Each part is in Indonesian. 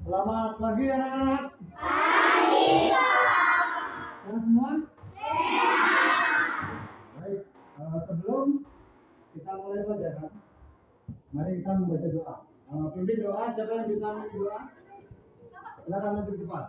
Selamat pagi anak-anak. Pagi, Pak. Sehat semua? Sehat. Baik, sebelum kita mulai pelajaran, mari kita membaca doa. Pimpin doa, siapa yang bisa memimpin doa? Silakan maju ke depan.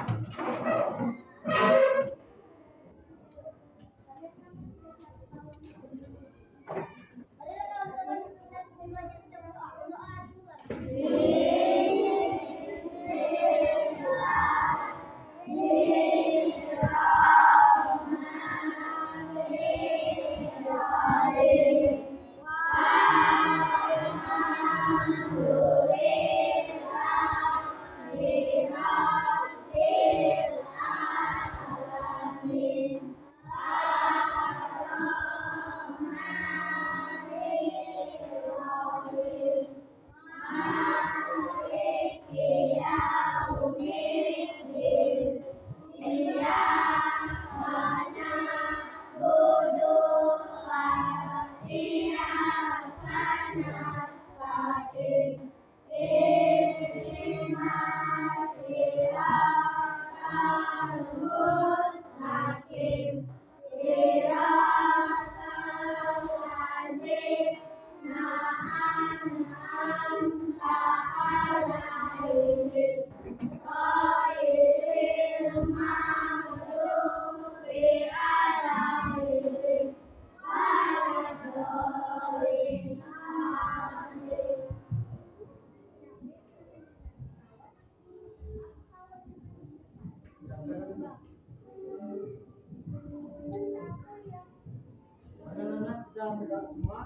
Anak-anak jangan tegak semua.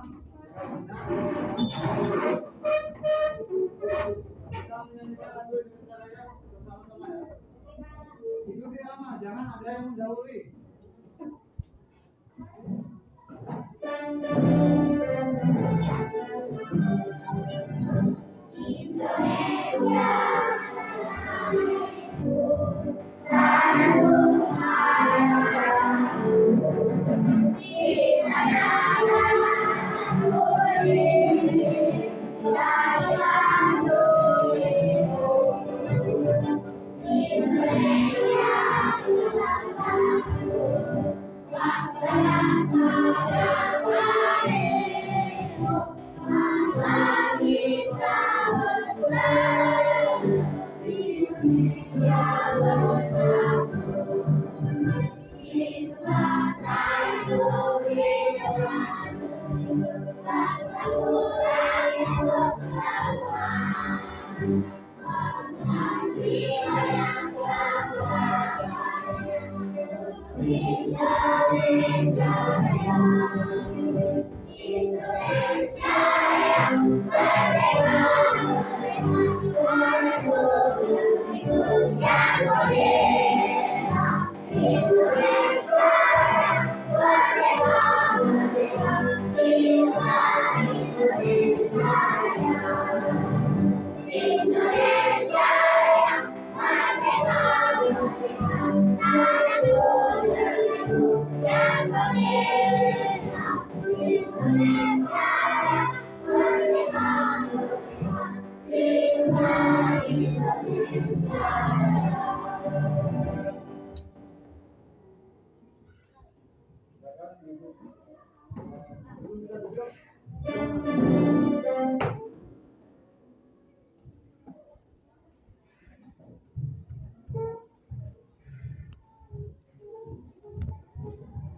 Kita menyanyikan lagu Indonesia Raya bersama-sama ya. Ikuti ama, jangan ada yang mendahului.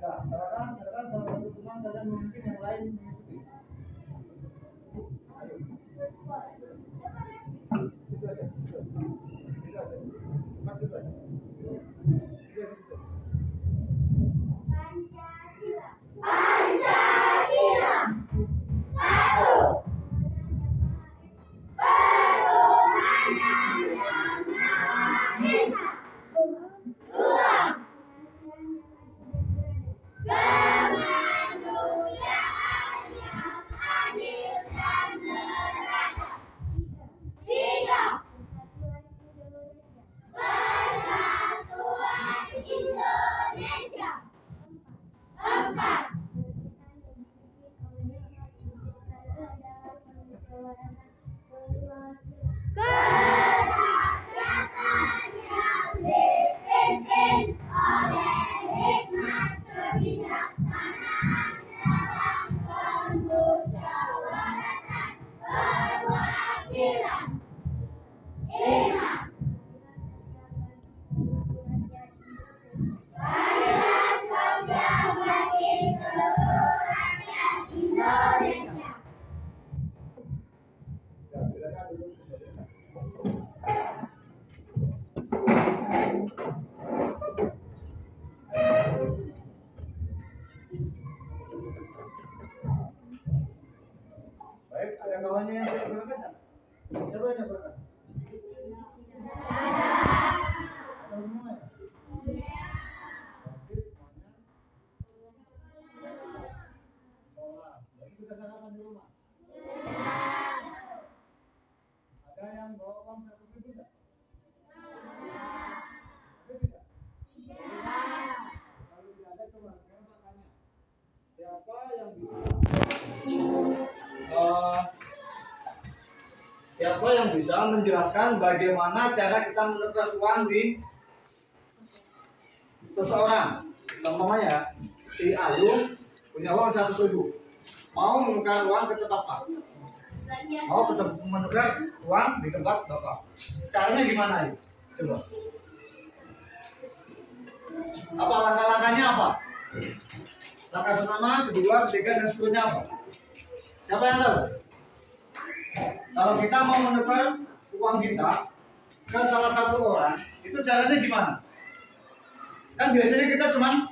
Silakan salah satu teman kalian memimpin yang lain mengikuti. Ayo. Itu aja. Maju aja. Pancasila. Satu. Perumahan yang nama Esa. Dua. Kemanusiaan Siapa yang bisa menjelaskan bagaimana cara kita menukar uang di seseorang? Umpamanya si Ayu punya uang 100.000, mau menukar uang ke tempat Pak, mau menukar uang di tempat Bapak. Caranya gimana ya? Coba. Apa langkah-langkahnya apa? Langkah pertama, kedua, ketiga, dan seterusnya apa? Siapa yang tahu? Kalau kita mau menukar uang kita ke salah satu orang, itu caranya gimana? Kan biasanya kita cuma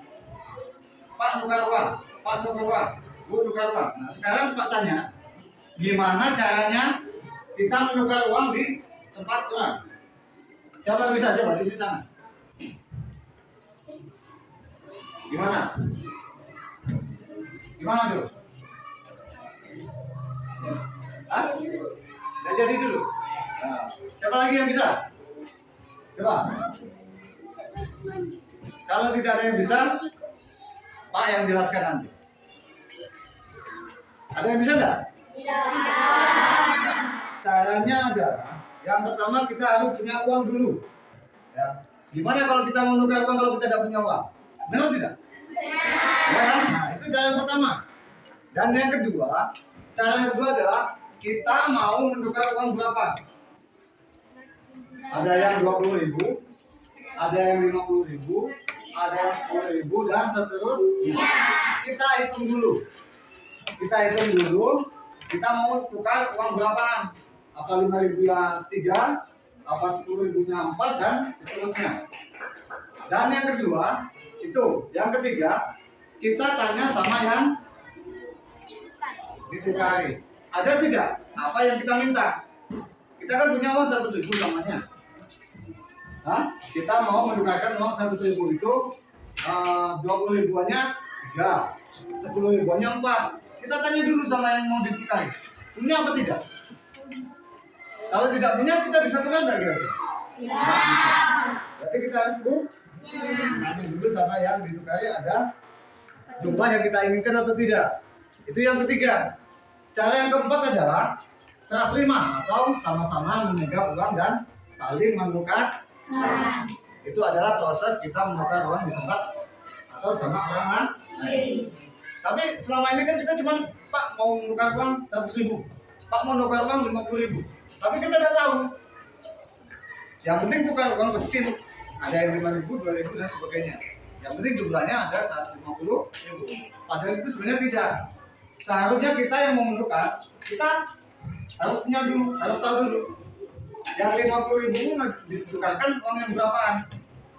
Pak tukar uang, Pak tukar uang, Bu tukar uang. Nah sekarang Pak tanya, gimana caranya kita menukar uang di tempat orang? Siapa yang bisa coba tunjuk tangan? Gimana? Gimana dulu? Hah? Nggak jadi dulu. Nah, siapa lagi yang bisa? Coba. Kalau tidak ada yang bisa, Pak yang jelaskan nanti. Ada yang bisa enggak? Tidak. Caranya adalah yang pertama kita harus punya uang dulu. Ya. Gimana kalau kita mau menukar uang kalau kita tidak punya uang? Benar tidak? Ya kan? Nah, itu cara yang pertama. Dan yang kedua, cara yang kedua adalah kita mau menukar uang berapa? Ada yang 20.000, ada yang 50.000, ada yang 10.000 dan seterusnya. Kita hitung dulu. Kita mau tukar uang berapaan? Apa 5.000 nya 3, apa 10.000 nya 4 dan seterusnya. Dan yang kedua, yang ketiga, kita tanya sama yang ditukari. Ada tidak apa yang kita minta? Kita kan punya uang 100.000 namanya. Kita mau menukarkan uang 100.000 itu 20.000-nya 3, 10.000-nya 4. Kita tanya dulu sama yang mau ditukar, punya apa tidak? Kalau tidak punya, kita bisa tukar enggak kira-kira? Ya. Berarti kita harus nanya dulu sama yang ditukari ada jumlah yang kita inginkan atau tidak. Itu yang ketiga. Cara yang keempat adalah serah terima atau sama-sama memegang uang dan saling menukar. Itu adalah proses kita menukar uang di tempat atau sama orang lain. Tapi selama ini kan kita cuma Pak mau menukar uang 100.000, Pak mau menukar uang 50.000. Tapi kita tidak tahu. Yang penting tukar uang kecil, ada yang 5.000, 2.000 dan sebagainya. Yang penting jumlahnya ada 150.000. Padahal itu sebenarnya tidak. Seharusnya kita yang mau menukar, kita harus punya dulu, harus tahu dulu. Yang 50.000 ditukarkan uang yang berapaan?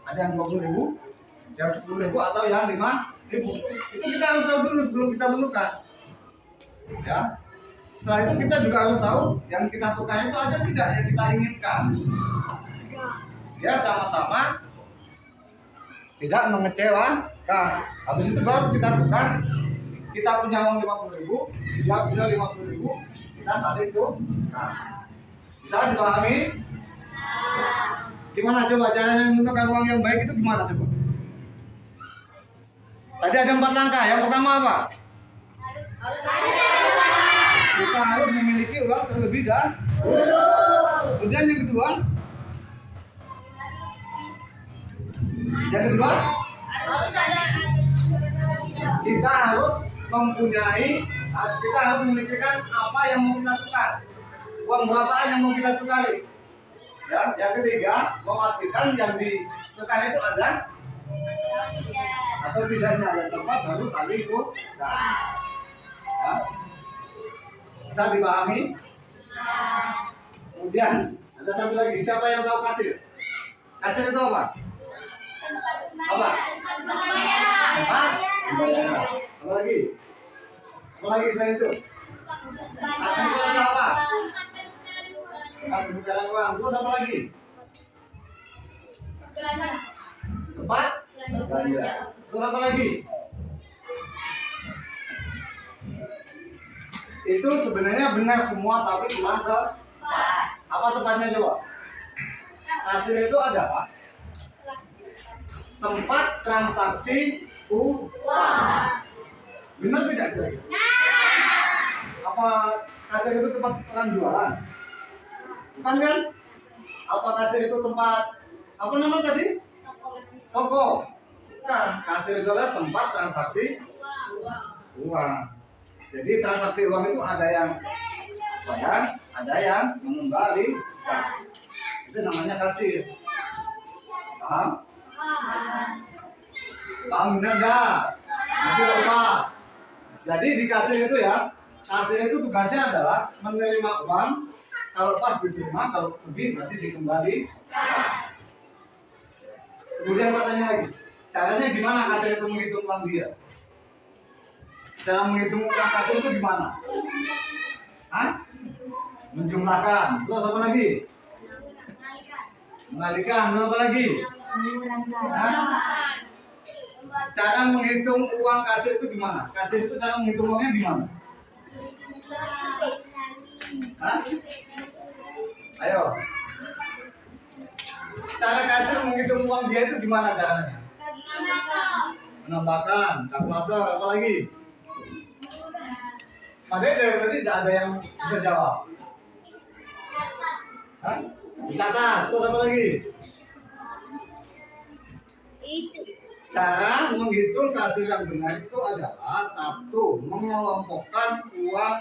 Ada yang 20.000, yang 10.000 atau yang 5.000. Itu kita harus tahu dulu sebelum kita menukar. Ya. Setelah itu kita juga harus tahu yang kita tukar itu ada tidak yang kita inginkan. Ya sama-sama tidak mengecewakan. Habis itu baru kita tukar. Kita punya uang 50.000, dia punya 50.000, kita saling tukar. Bisa dipahami? Gimana coba caranya menukar uang yang baik itu gimana coba? Tadi ada 4 langkah. Yang pertama apa? Kita harus memiliki uang terlebih dahulu. Kemudian yang kedua? Kita harus memikirkan apa yang mau kita tukar. Uang berapaan yang mau kita tukari. Ya, yang ketiga, memastikan yang ditukar itu ada atau tidaknya. Yang keempat baru saling tukar. Ya. Bisa dipahami? Kemudian ada satu lagi, siapa yang tahu kasir? Kasir itu apa? Apa? Tempat pembayaran. Apa lagi? Apa lagi selain itu? Kasir itu ada apa? Tempat penukaran uang. Terus apa lagi? Tempat belanja. Terus apa lagi? Itu sebenarnya benar semua tapi kurang tepat. Apa tepatnya coba? Kasir itu adalah tempat transaksi uang. Benar tidak kira-kira? Apa kasir itu tempat orang jualan? Bukan kan? Apa kasir itu tempat apa nama tadi? Toko. Bukan, kasir itu adalah tempat transaksi uang. Jadi transaksi uang itu ada yang bayar, ada yang mengembalikan. Itu namanya kasir. Paham? Paham benar enggak? Nanti lupa. Jadi di kasir itu ya, kasir itu tugasnya adalah menerima uang. Kalau pas diterima, kalau lebih berarti dikembalikan. Kemudian katanya lagi, caranya gimana kasir itu menghitung uang dia? Cara menghitung uang kasir itu gimana? Hah? Menjumlahkan. Terus apa lagi? Mengalihkan. Terus apa lagi? Hah? Cara menghitung uang kasir itu gimana? Kasir itu cara menghitung uangnya gimana? Hah? Ayo. Cara kasir menghitung uang dia itu gimana caranya? Menambahkan, kalkulator, apa lagi? Padahal berarti tidak ada yang bisa jawab. Hah? Dicatat, terus apa lagi? Cara menghitung kasir yang benar itu adalah satu, mengelompokkan uang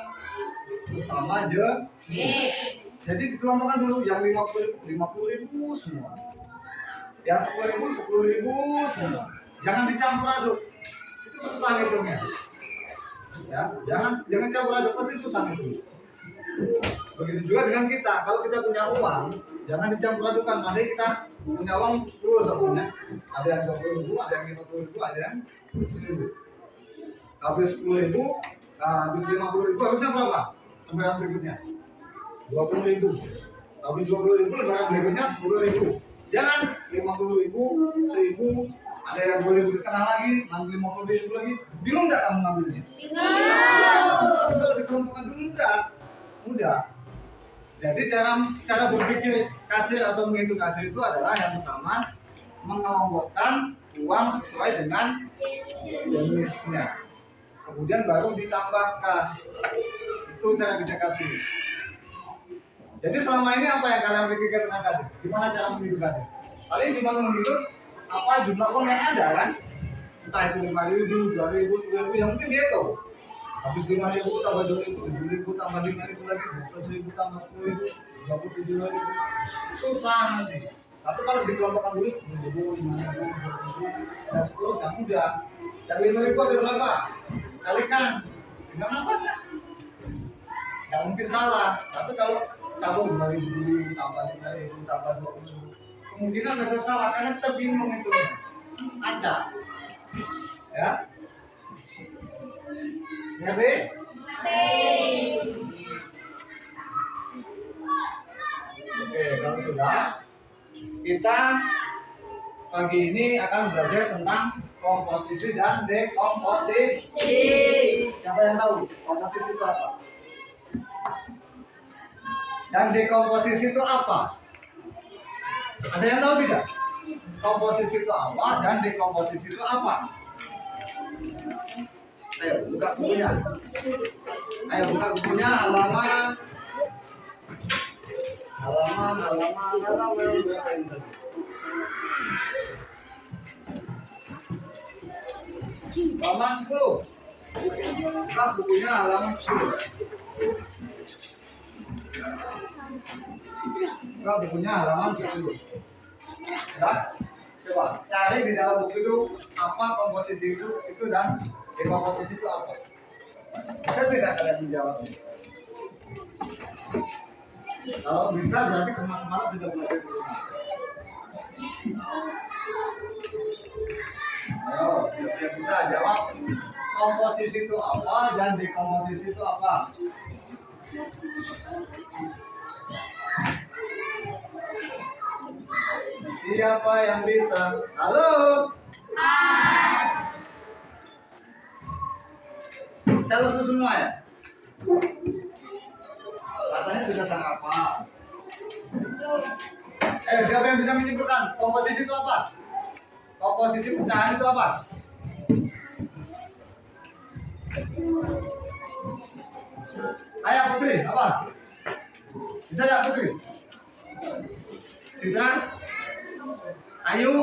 sesama jenis. Jadi dikelompokkan dulu yang 50.000 semua, yang 10.000 semua. Jangan dicampur aduk, itu susah ngitungnya. Ya, jangan campur aduk, pasti susah ngitung. Begitu juga dengan kita, kalau kita punya uang, jangan dicampur adukkan. Nanti kita punya uang terus punya. Ada yang 20.000, ada yang 50.000, ada yang 1.000. Habis 10.000, habis 50.000, harusnya berapa? Lembaran berikutnya 20.000. Habis 20.000, lembaran berikutnya 10.000. Jangan 50.000, 1.000, ada yang 2.000 di tengah lagi, nanti 50.000 lagi. Bingung nggak kamu ngambilnya? Bingung. Kalau dikelompokkan dulu enggak mudah. Jadi cara berpikir kasir atau menghitung kasir itu adalah yang pertama mengelompokkan uang sesuai dengan jenisnya. Kemudian baru ditambahkan. Itu cara kerja kasir. Jadi selama ini apa yang kalian pikirkan tentang kasir? Gimana cara menghitung kasir? Paling cuma menghitung apa jumlah uang yang ada kan? Entah itu 5.000, 2.000, 10.000, yang penting dia tahu. Habis 5.000 tambah 2.000, 7.000 tambah 5.000 lagi, 12.000 tambah 10.000, 27.000. Susah nanti. Tapi kalau dikelompokkan dulu 10.000, 5.000, 20.000, dan seterusnya mudah. Dari 5.000 ada berapa? Kalikan dengan apa? Nggak mungkin salah. Tapi kalau cabut 2.000 dulu, tambah 5.000, tambah 20.000, kemungkinan ada salah karena kita bingung hitungnya. Acak. Ya. Ngerti? Oke, kalau sudah, kita pagi ini akan belajar tentang komposisi dan dekomposisi. Siapa yang tahu komposisi itu apa? Dan dekomposisi itu apa? Ada yang tahu tidak? Komposisi itu apa dan dekomposisi itu apa? Ayo buka bukunya. Ayo buka bukunya halaman berapa ini tadi? Halaman 10. Buka bukunya halaman 10. Buka bukunya halaman 10. Ya, coba cari di dalam buku itu apa komposisi itu dan dekomposisi itu apa? Bisa tidak kalian menjawabnya? Kalau bisa berarti semalam sudah belajar di rumah. Ayo, siapa yang bisa jawab komposisi itu apa dan dekomposisi itu apa? Siapa yang bisa? Halo? Calon semua ya? Katanya sudah sangat apa? Siapa yang bisa menyimpulkan komposisi itu apa? Komposisi pecahan itu apa? Ayo Putri, apa? Bisa tidak Putri? Citra, Ayu,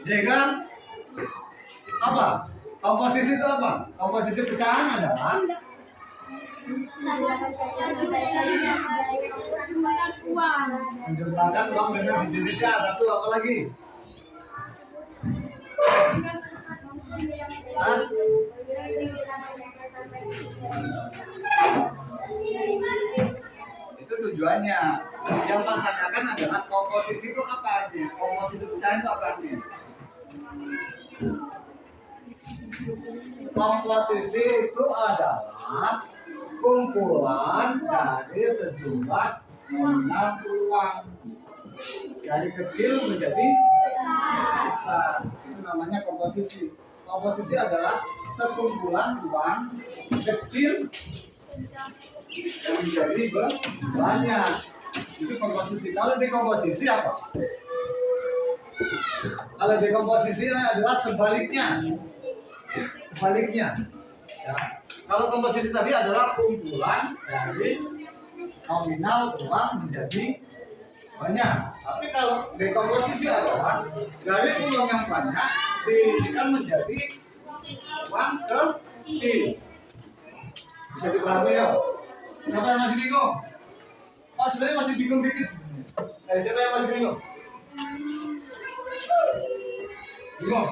Jega, apa? Komposisi itu apa? Komposisi pecahan adalah menjumlahkan uang dengan sejenisnya. Satu apa lagi? Hah? Itu tujuannya. Yang Pak tanyakan adalah komposisi itu apa artinya? Komposisi pecahan itu apa artinya? Komposisi itu adalah kumpulan dari sejumlah nominal uang dari kecil menjadi besar. Itu namanya komposisi. Komposisi adalah sekumpulan uang kecil yang menjadi banyak. Itu komposisi. Kalau dekomposisi apa? Kalau dekomposisi adalah sebaliknya. Sebaliknya. Ya. Kalau komposisi tadi adalah kumpulan dari nominal uang menjadi banyak. Tapi kalau dekomposisi adalah dari uang yang banyak diisikan menjadi uang kecil. Bisa dipahami ya? Siapa yang masih bingung? Pak sebenarnya masih bingung dikit sebenarnya. Siapa yang masih bingung? Bingung?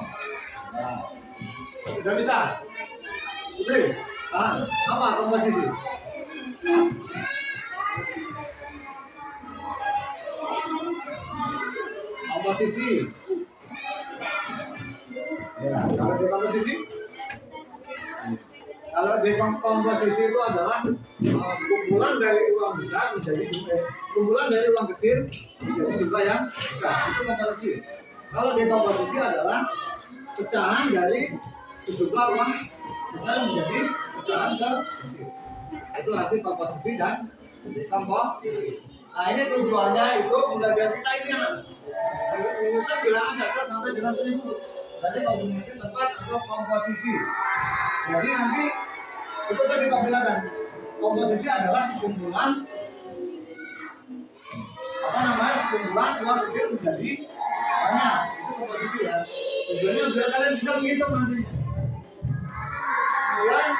Nah, sudah bisa? Oke. Apa komposisi? Komposisi. Ya, kalau di komposisi? Kalau di komposisi itu adalah kumpulan dari uang besar menjadi kumpulan dari uang kecil menjadi jumlah yang besar. Itu komposisi. Kalau dekomposisi adalah pecahan dari sejumlah uang besar menjadi pecahan kecil. Itu arti komposisi dan dekomposisi. Nah ini tujuannya itu belajar kita ini kan. Rumusnya bilangan catat sampai dengan 1000. Jadi komposisi tempat atau komposisi. Jadi nanti itu tadi Pak bilang, komposisi adalah sekumpulan sekumpulan uang kecil menjadi banyak. Itu komposisi ya. Tujuannya biar kalian bisa menghitung nantinya. Kemudian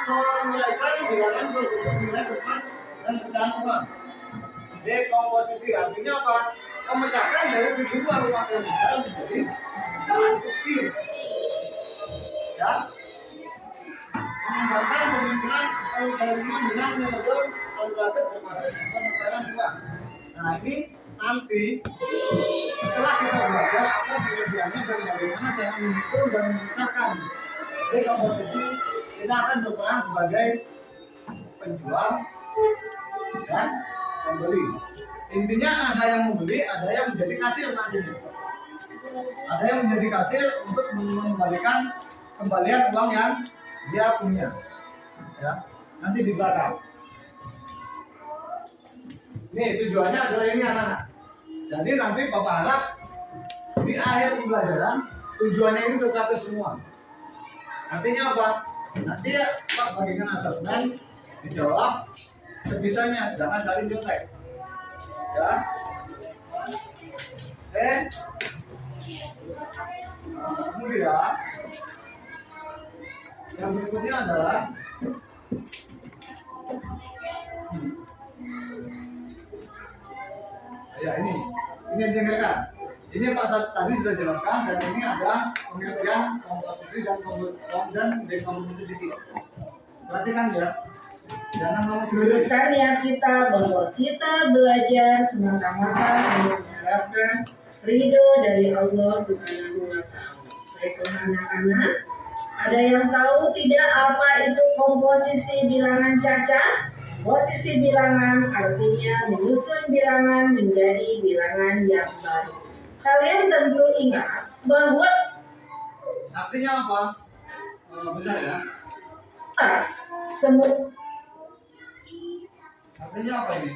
memulaikan bilangan berbentuk nilai tempat dan pecahan uang. Dekomposisi artinya apa? Memecahkan dari sejumlah uang yang besar menjadi pecahan kecil. Ya. Mengembangkan pemikiran dengan metode algoritma berbasis penukaran uang. Nah ini nanti setelah kita belajar apa pengertiannya dan bagaimana cara menghitung dan memecahkan dekomposisi, kita akan berperan sebagai penjual dan pembeli. Intinya ada yang membeli, ada yang menjadi kasir nantinya. Ada yang menjadi kasir untuk mengembalikan kembalian uang yang dia punya, ya nanti di belakang. Nih tujuannya adalah ini anak-anak. Jadi nanti Bapak harap di akhir pembelajaran tujuannya ini tercapai semua. Artinya apa? Nanti ya Pak bagikan asesmen, dijawab sebisanya, jangan cari nyontek. Ya. Kemudian yang berikutnya adalah ya ini yang dengarkan. Ini Pak tadi sudah jelaskan dan ini ada pengertian komposisi dan dekomposisi sedikit. Perhatikan ya. Jangan ngomong sendiri. Luruskan ya kita bahwa kita belajar semata-mata hanya mengharapkan ridho dari Allah Subhanahu wa Ta'ala. Baiklah anak-anak, ada yang tahu tidak apa itu komposisi bilangan cacat? Posisi bilangan artinya menyusun bilangan menjadi bilangan yang baru. Kalian tentu ingat bahwa artinya apa? Benar ya? Semua artinya apa ini?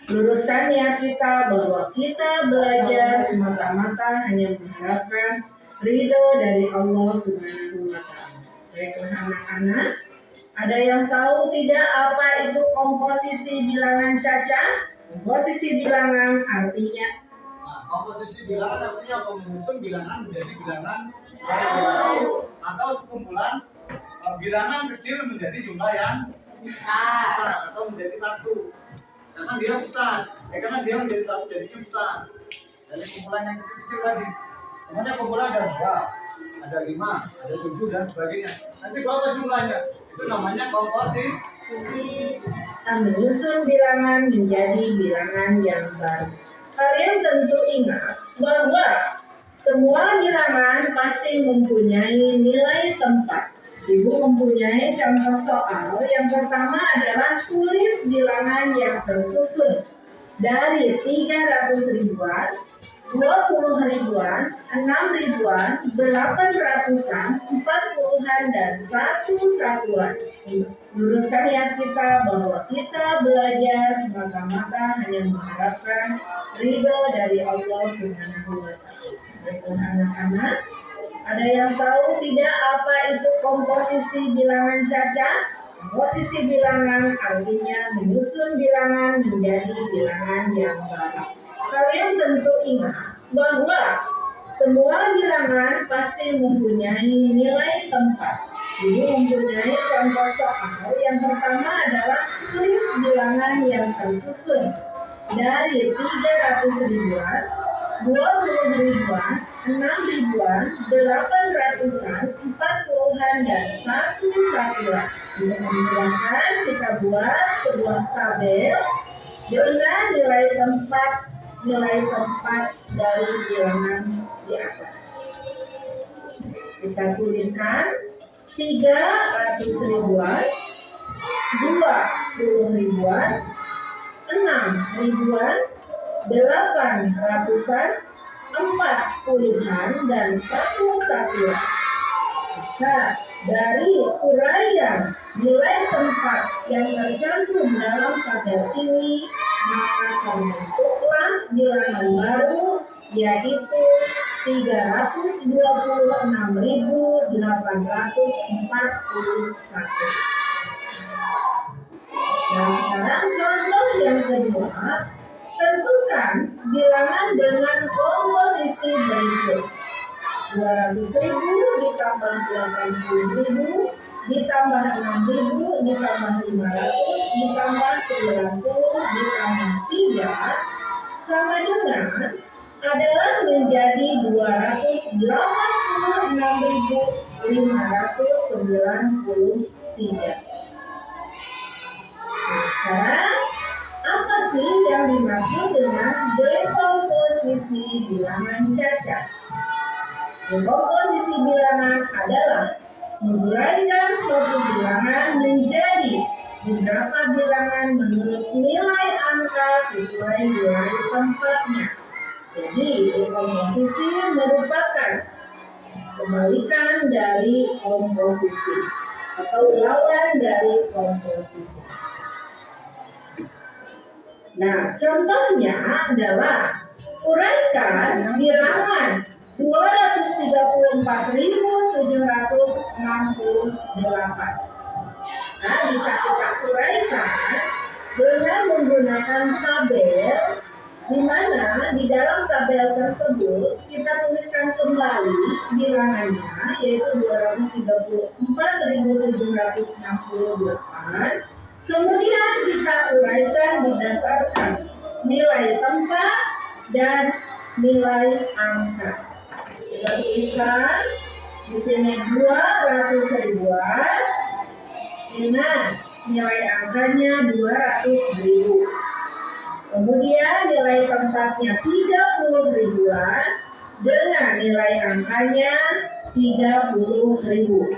luruskan ya kita bahwa kita belajar semata-mata hanya mengharapkan ridho dari Allah Subhanahu wa Ta'ala. Baiklah anak-anak, Ada yang tahu tidak apa itu komposisi bilangan caca? Komposisi bilangan artinya Nah, komposisi bilangan artinya menyusun bilangan menjadi bilangan baru atau sekumpulan bilangan kecil menjadi jumlah yang besar atau menjadi satu. Karena dia besar, karena dia menjadi satu jadinya besar. Dari kumpulan yang kecil-kecil tadi, semuanya kumpulan ada 2, ada 5, ada 7 dan sebagainya. Nanti berapa jumlahnya? Itu namanya komposisi. menyusun bilangan menjadi bilangan yang baru. Kalian tentu ingat bahwa semua bilangan pasti mempunyai nilai tempat. Ibu mempunyai contoh soal. Yang pertama adalah tulis bilangan yang tersusun dari 300 ribuan, 20 ribuan, 6 ribuan, 800-an, 40-an, dan 1 satuan. Luruskan niat kita bahwa kita belajar semata-mata hanya mengharapkan ridho dari Allah Subhanahu wa Ta'ala. Baiklah anak-anak, ada yang tahu tidak apa itu komposisi bilangan caca? Komposisi bilangan artinya menyusun bilangan menjadi bilangan yang baru. Kalian tentu ingat bahwa semua bilangan pasti mempunyai nilai tempat. Ibu mempunyai contoh soal. Yang pertama adalah tulis bilangan yang tersusun dari 300 ribuan, 20 ribuan, 6 ribuan, 800-an, 40-an, dan 1 satuan. Untuk memudahkan, kita buat sebuah tabel dengan nilai tempat dari bilangan di atas. Kita tuliskan 300 ribuan, 20 ribuan, 6 ribuan, 800-an, 40-an, dan 1 satuan. Maka dari uraian nilai tempat yang tercantum dalam tabel ini, maka terbentuklah bilangan baru, yaitu 326.841. Nah, sekarang contoh yang kedua, tentukan bilangan dengan komposisi berikut. 200.000 ditambah 80.000 ditambah 6.000 ditambah 500 ditambah 90 ditambah 3 sama dengan adalah menjadi 286.593. Nah, sekarang apa sih yang dimaksud dengan dekomposisi bilangan caca? Dekomposisi bilangan adalah menguraikan suatu bilangan menjadi beberapa bilangan menurut nilai angka sesuai nilai tempatnya. Jadi, dekomposisi merupakan kebalikan dari komposisi atau lawan dari komposisi. Nah, contohnya adalah uraikan bilangan 234.768. Nah, bisa kita uraikan dengan menggunakan tabel, di mana di dalam tabel tersebut kita tuliskan kembali bilangannya, yaitu 234.768. Kemudian kita uraikan berdasarkan nilai tempat dan nilai angka. Kita tuliskan di sini 200 ribuan dengan nilai angkanya 200.000. Kemudian nilai tempatnya 30 ribuan dengan nilai angkanya 30.000.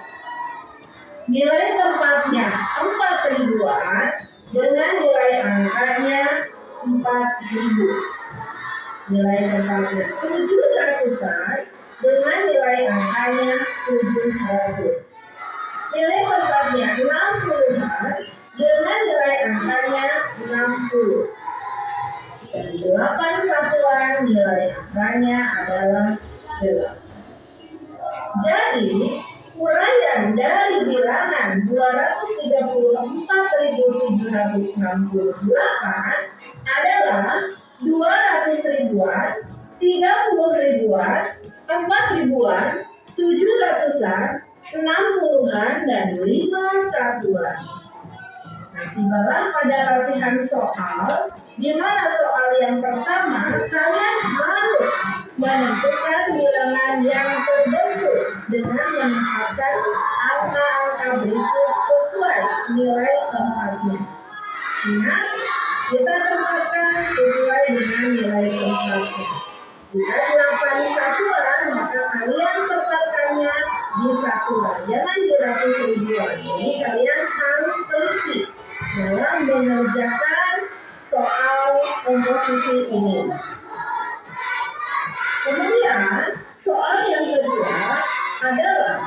Nilai tempatnya 4 ribuan dengan nilai angkanya 4.000. Nilai tempatnya 700-an dengan nilai angkanya 700. Nilai tempatnya 60-an dengan nilai angkanya 60. Dan 8 satuan nilai angkanya adalah 8. Jadi, Uraian dari bilangan 234.768 adalah 200 ribuan, 30 ribuan, 4 ribuan, 700-an, 60-an, dan 5 satuan. Nah, tibalah pada latihan soal, di mana soal yang pertama kalian harus menentukan bilangan yang terbentuk dengan menempatkan angka-angka berikut sesuai nilai tempatnya. Ingat, kita tempatkan sesuai dengan nilai tempatnya. Jika 8 satuan, maka kalian tempatkannya di satuan. Jangan di ratus ribuan. Jadi kalian harus teliti dalam mengerjakan soal komposisi ini. Kemudian, soal yang kedua adalah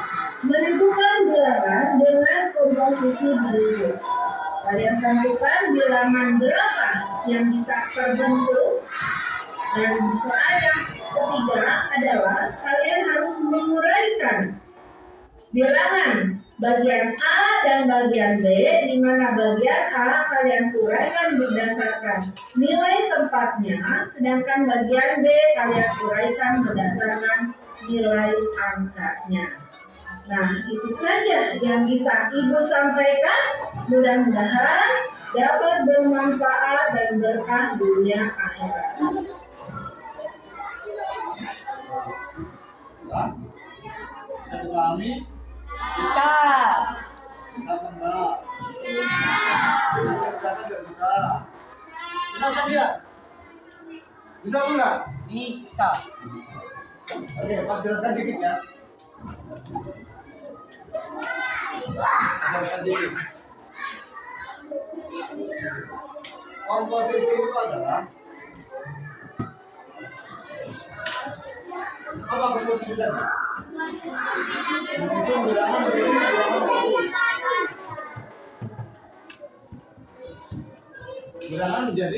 menentukan bilangan dengan komposisi berikut. Kalian tentukan bilangan berapa yang bisa terbentuk. Dan soal yang ketiga adalah kalian harus menguraikan bilangan bagian A dan bagian B, di mana bagian A kalian uraikan berdasarkan nilai tempatnya, sedangkan bagian B kalian uraikan berdasarkan nilai angkanya. Nah, itu saja yang bisa Ibu sampaikan. Mudah-mudahan dapat bermanfaat dan berkah dunia akhirat. Bisa dipahami? Bisa. Bisa apa enggak? Bisa. Bisa. Bisa kan dia? Bisa apa enggak? Bisa. Oke, Pak jelaskan dikit ya. Jelaskan dikit. Komposisi itu adalah apa komposisi tadi? Menyusun bilangan menjadi bilangan baru. Bilangan menjadi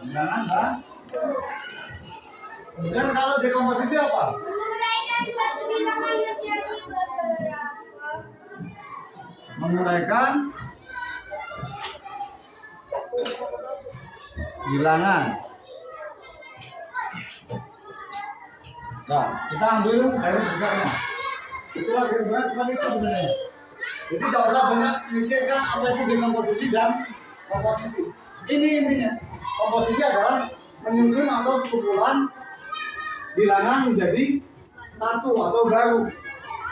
bilangan baru. Kemudian kalau dekomposisi apa? Menguraikan bilangan. Nah, kita ambil garis besarnya. Itulah garis besar cuma itu sebenarnya. Jadi tidak usah banyak mikirkan apa itu dekomposisi dan komposisi. Ini intinya. Komposisi adalah menyusun atau sekumpulan bilangan menjadi satu atau baru.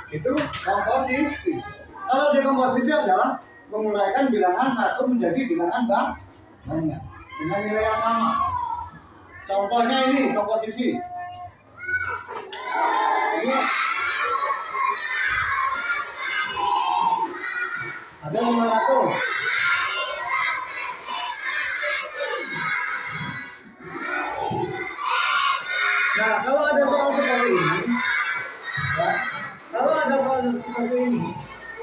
Itu komposisi. Kalau dekomposisi adalah menguraikan bilangan satu menjadi bilangan banyak dengan nilai yang sama. Contohnya ini komposisi. Ini ada 500. Nah, kalau ada soal seperti ini, ya,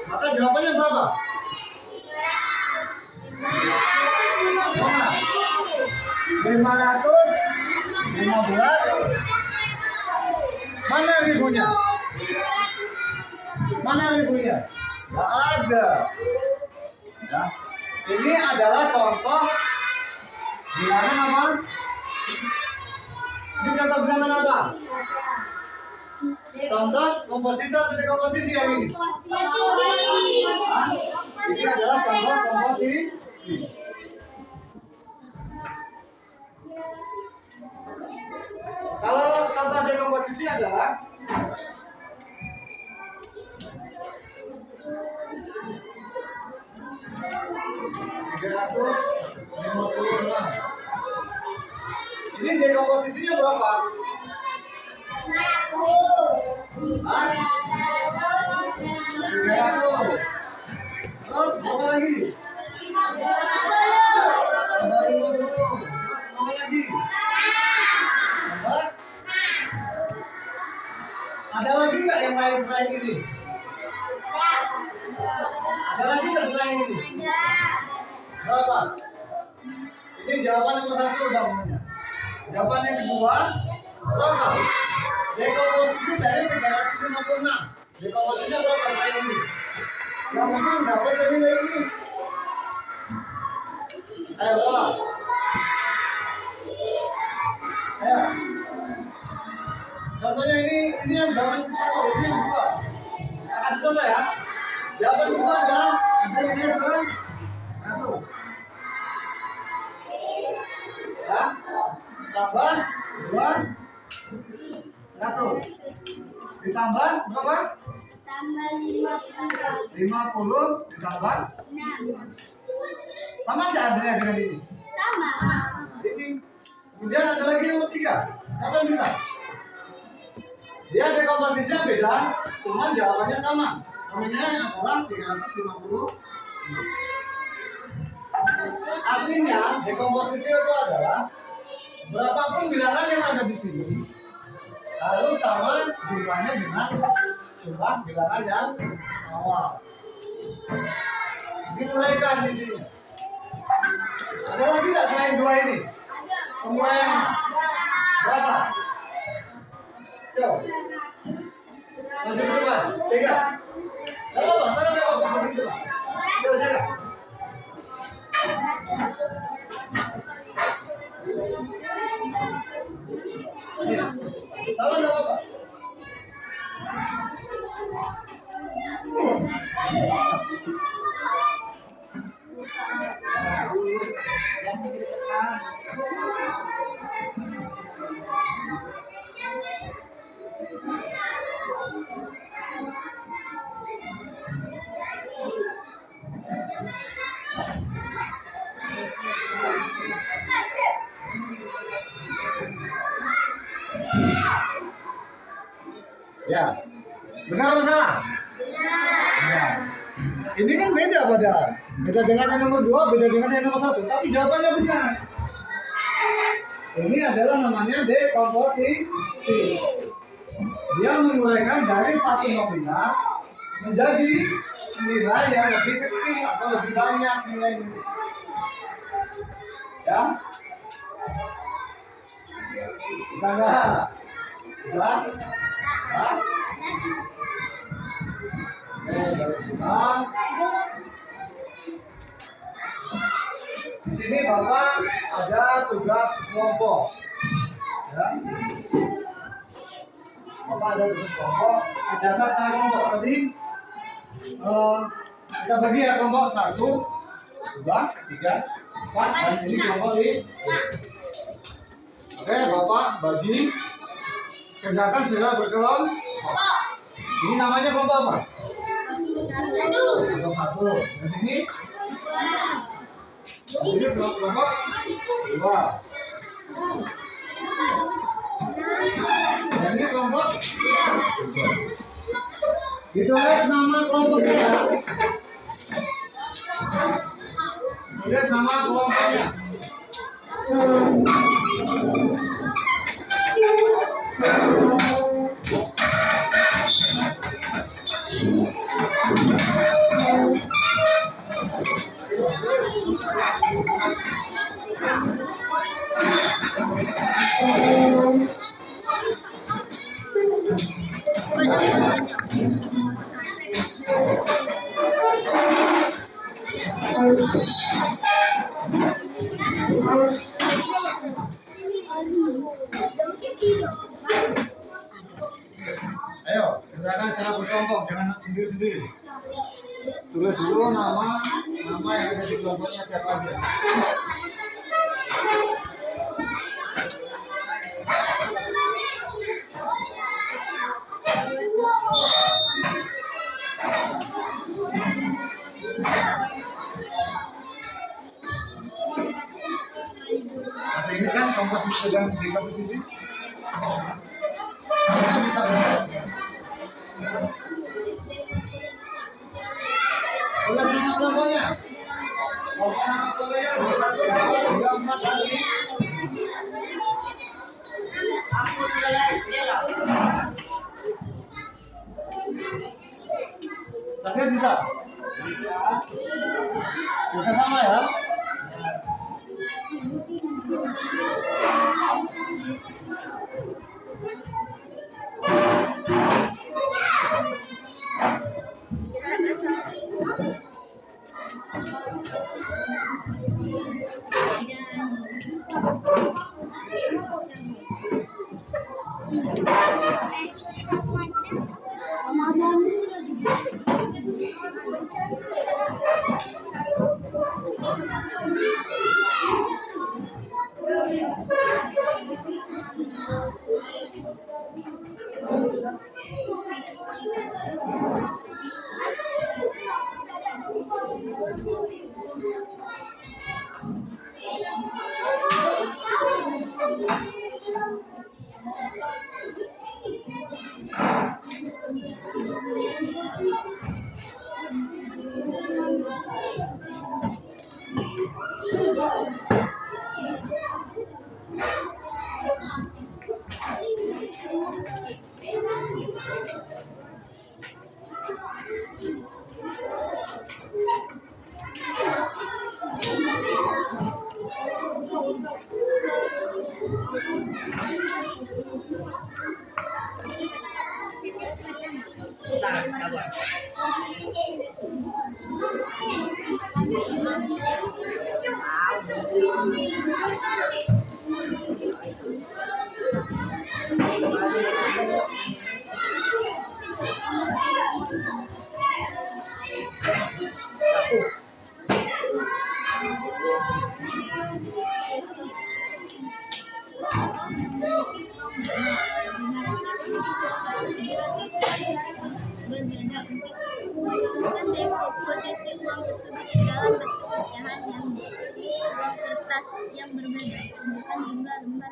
maka jawabannya berapa? Mana? 515. Mana ribunya? Mana ribunya? Nggak ada. Ya. Ini adalah contoh bilangan apa? Ini contoh bilangan apa? Contoh komposisi atau dekomposisi yang ini? Hah? Ini adalah contoh komposisi. Kalau contoh dekomposisi adalah ini dekomposisinya berapa? Hah? 300. Terus berapa lagi? 50. Terus berapa lagi? Ada lagi nggak yang lain selain ini? Ada lagi nggak selain ini? Berapa? Ini jawaban nomor 1 namanya. Jawaban yang kedua berapa? Dekomposisi dari 356. Dekomposisinya berapa selain ini? Yang penting dapat nilai ini. Ayo bawa. Ayo. Contohnya ini yang jawaban satu, ini yang kedua. Kasih contoh ya. Jawaban kedua adalah ada nilai 100. Ya, tambah 200. Ditambah berapa? Tambah 50. 50 ditambah 6. sama aja hasilnya dengan ini. Sama. Ini. Kemudian ada lagi yang ketiga. Siapa yang bisa? Dia dekomposisinya beda, cuma jawabannya sama. Namanya adalah 350. Artinya dekomposisi itu adalah berapapun bilangan yang ada di sini harus sama jumlahnya dengan jumlah bilangan yang awal. Dimulaikan intinya. Ada lagi tidak selain dua ini? Penguraiannya berapa? Coba. Masih berdebat. Sehingga. Tidak apa-apa, sana tidak apa-apa. Masih berdebat. Coba sehingga. Iya. Salah tidak apa-apa. Yang dikedepan. Ya. Benar atau salah? Ya. Ini kan beda padahal. Beda dengan yang nomor 2, beda dengan yang nomor 1. Tapi jawabannya benar. Ini adalah namanya dekomposisi. Dia menguraikan dari satu nominal menjadi nilai yang lebih kecil atau lebih banyak nilainya. Ya? Bisa nggak? Bisa? Hah? Baru bisa. Di sini Bapak ada tugas kelompok. Ya. Bapak ada tugas kelompok. Dasar sama kelompok tadi kita bagi ya kelompok 1, 2, 3, 4. Dan ini kelompok ini. Oke, Bapak bagi. Kerjakan secara berkelompok. Ini namanya kelompok apa? Kelompok 1. Di sini? Ini kelompok 2. Dan ini kelompok 3. Ditulis nama kelompoknya ya. Tulis nama kelompoknya. Ayo, kerjakan secara berkelompok, jangan sendiri-sendiri. Tulis dulu nama yang ada di kelompoknya siapa aja. Masih ini kan komposisi dan dekomposisi. Bisa benar. Ulas nama kelompoknya. Kelompok nama kelompoknya 1, 2, 3, 4 lagi. Aku sudah lihat dia lah. Tadi bisa. Bisa sama ya. Bentar, sabar. Berbeda untuk mewujudkan posisi uang tersebut dalam bentuk pecahan yang diisi kertas yang berbeda. Tunjukkan jumlah lembar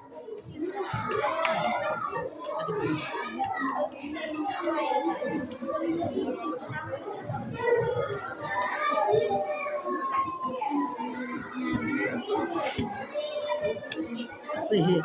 Wih,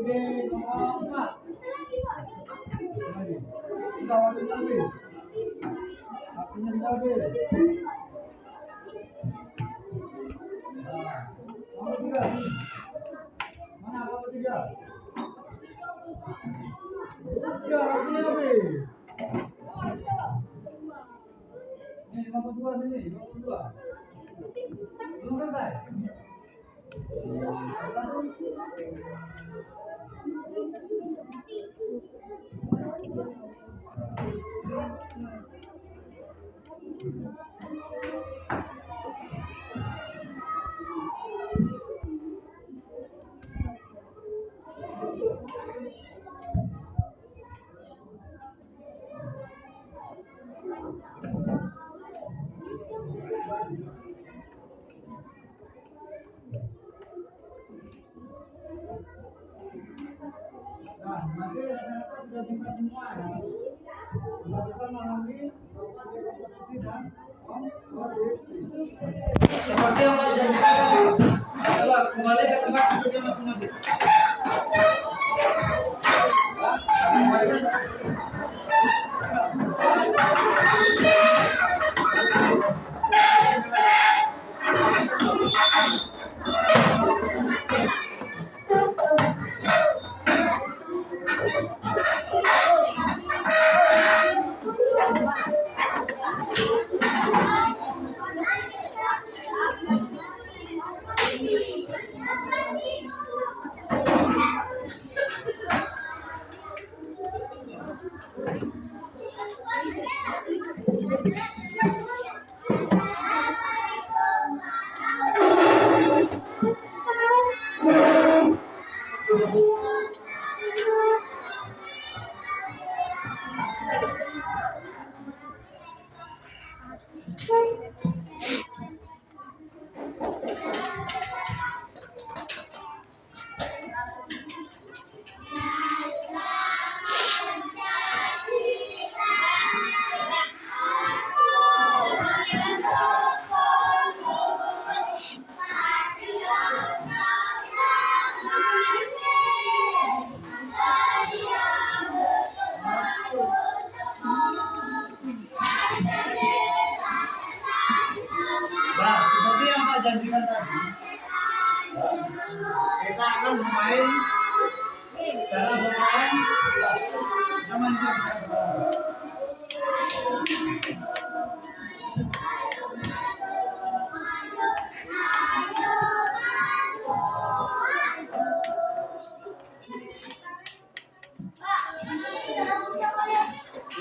Ini nomor 4. Udah waktunya habis. Waktunya sudah habis. Nomor 3. Mana nomor 3? 3 waktunya habis. Ini nomor 2 sini, nomor 2. Belum selesai. Nah, nanti rata-rata sudah bisa semua ya. Lakukan mengalami lompat di kompetisi dan kompetisi. Seperti yang Pak janjikan tadi. Coba kembali ke tempat duduknya masing-masing. Kembalikan. Nah, seperti yang Pak janjikan tadi, kita akan bermain cara bermain zaman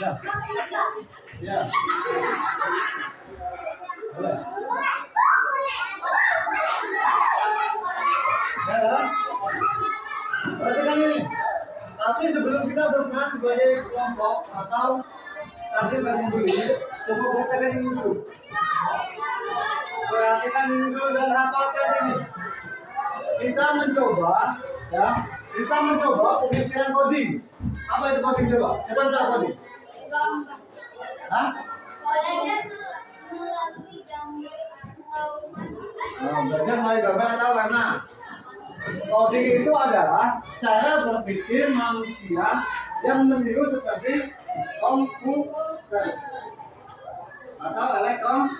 ya, ya, boleh. Perhatikan ini. Tapi sebelum kita bermain sebagai kelompok atau kasih membeli, coba perhatikan ini dulu. Perhatikan ini dulu dan hafalkan ini. Kita mencoba, ya, kita mencoba pemikiran coding. Apa itu coding coba? Siapa yang tahu coding? Hah? Belajar melalui gambar atau Belajar melalui gambar atau warna. Coding itu adalah cara berpikir manusia yang meniru seperti komputer atau elektronik.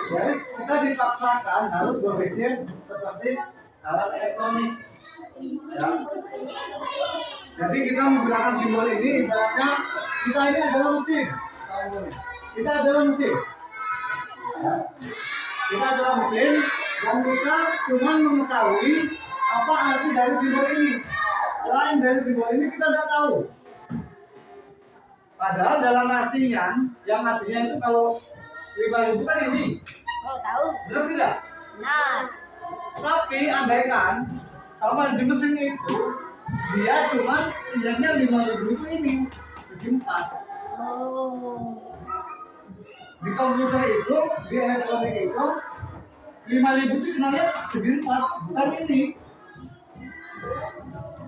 Jadi kita dipaksakan harus berpikir seperti alat elektronik. Ya. Jadi kita menggunakan simbol ini ibaratnya Kita ini adalah mesin. Kita adalah mesin. Ya. Kita adalah mesin yang kita cuma mengetahui apa arti dari simbol ini. Selain dari simbol ini kita tidak tahu. Padahal dalam artinya yang aslinya itu kalau 5.000 kan ini. Oh, tahu. Benar tidak? Nah, Tapi andaikan sama di mesin itu dia cuma tinggalnya 5.000 itu ini segi 4. oh, Di komputer itu, di elektronik itu 5.000 itu kenalnya segi 4, bukan ini.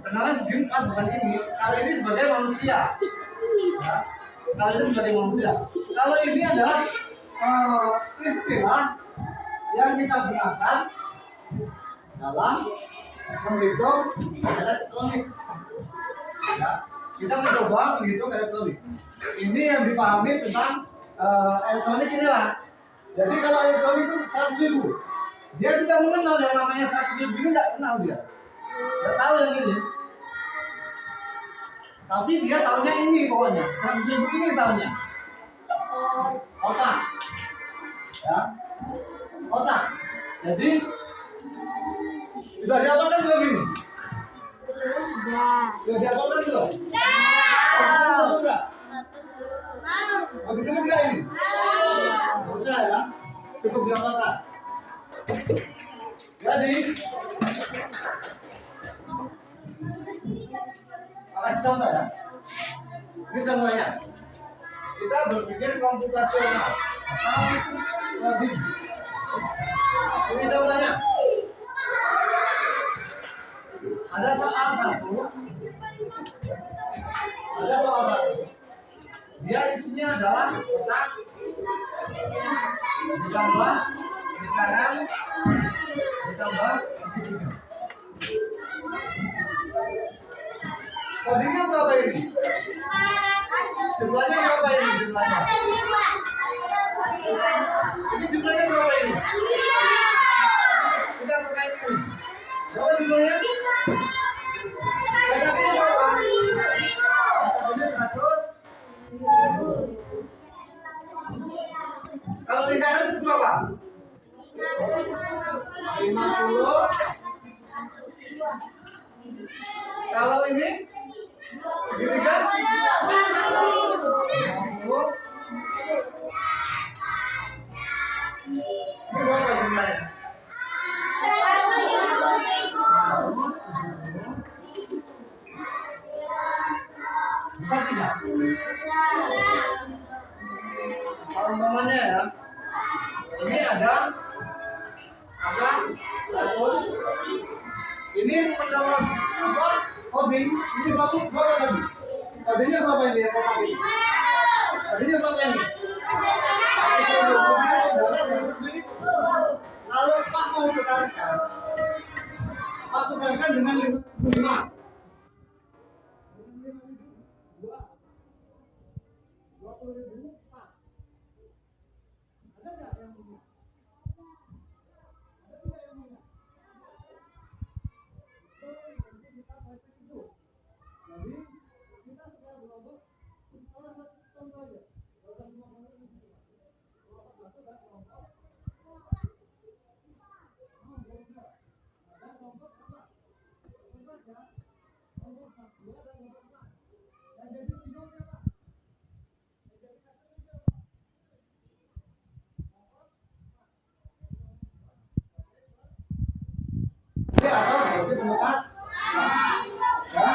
Kenalnya segi 4 bukan ini. Kalau ini sebagai manusia. Ya. Kalau ini sebagai manusia. Kalau ini adalah istilah yang kita gunakan dalam menghitung elektronik. Ya. Kita mencoba menghitung elektronik. Ini yang dipahami tentang elektronik inilah. Jadi kalau elektronik itu 100.000, dia tidak mengenal yang namanya 100.000 ini, tidak kenal dia. Tidak tahu yang ini. Tapi dia tahunya ini pokoknya 100.000 ini tahunya. Otak. Ya. Otak. Jadi sudah dihafalkan belum ini? udah. Sudah dihafalkan belum? Tahu enggak? Begitu enggak ini? Enggak usah ya. Cukup dihafalkan. Jadi kasih contoh ya. Ini contohnya. Kita berpikir komputasional atau lebih. Ini contohnya. Ada soal satu. Dia isinya adalah kotak ditambah lingkaran ditambah segitiga. Kodenya berapa ini? Jumlahnya berapa ini jumlahnya? Ini jumlahnya berapa ini? Kita pakai ini. Berapa jumlahnya? Katakannya berapa? Katakannya 100. Kalau lingkaran itu berapa? 50. Kalau ini segitiga 50. Ini berapa jumlahnya? Bisa tidak? Kalau umpamanya ya, ini ada 100. Ini mendapat apa? Coding. Ini berapa tadi? Codingnya berapa ini yang kotak ini? Codingnya berapa ini? 100.000. Codingnya adalah 100.000. Lalu Pak mau tukarkan. Pak tukarkan dengan 5. Atau seperti penukas ya.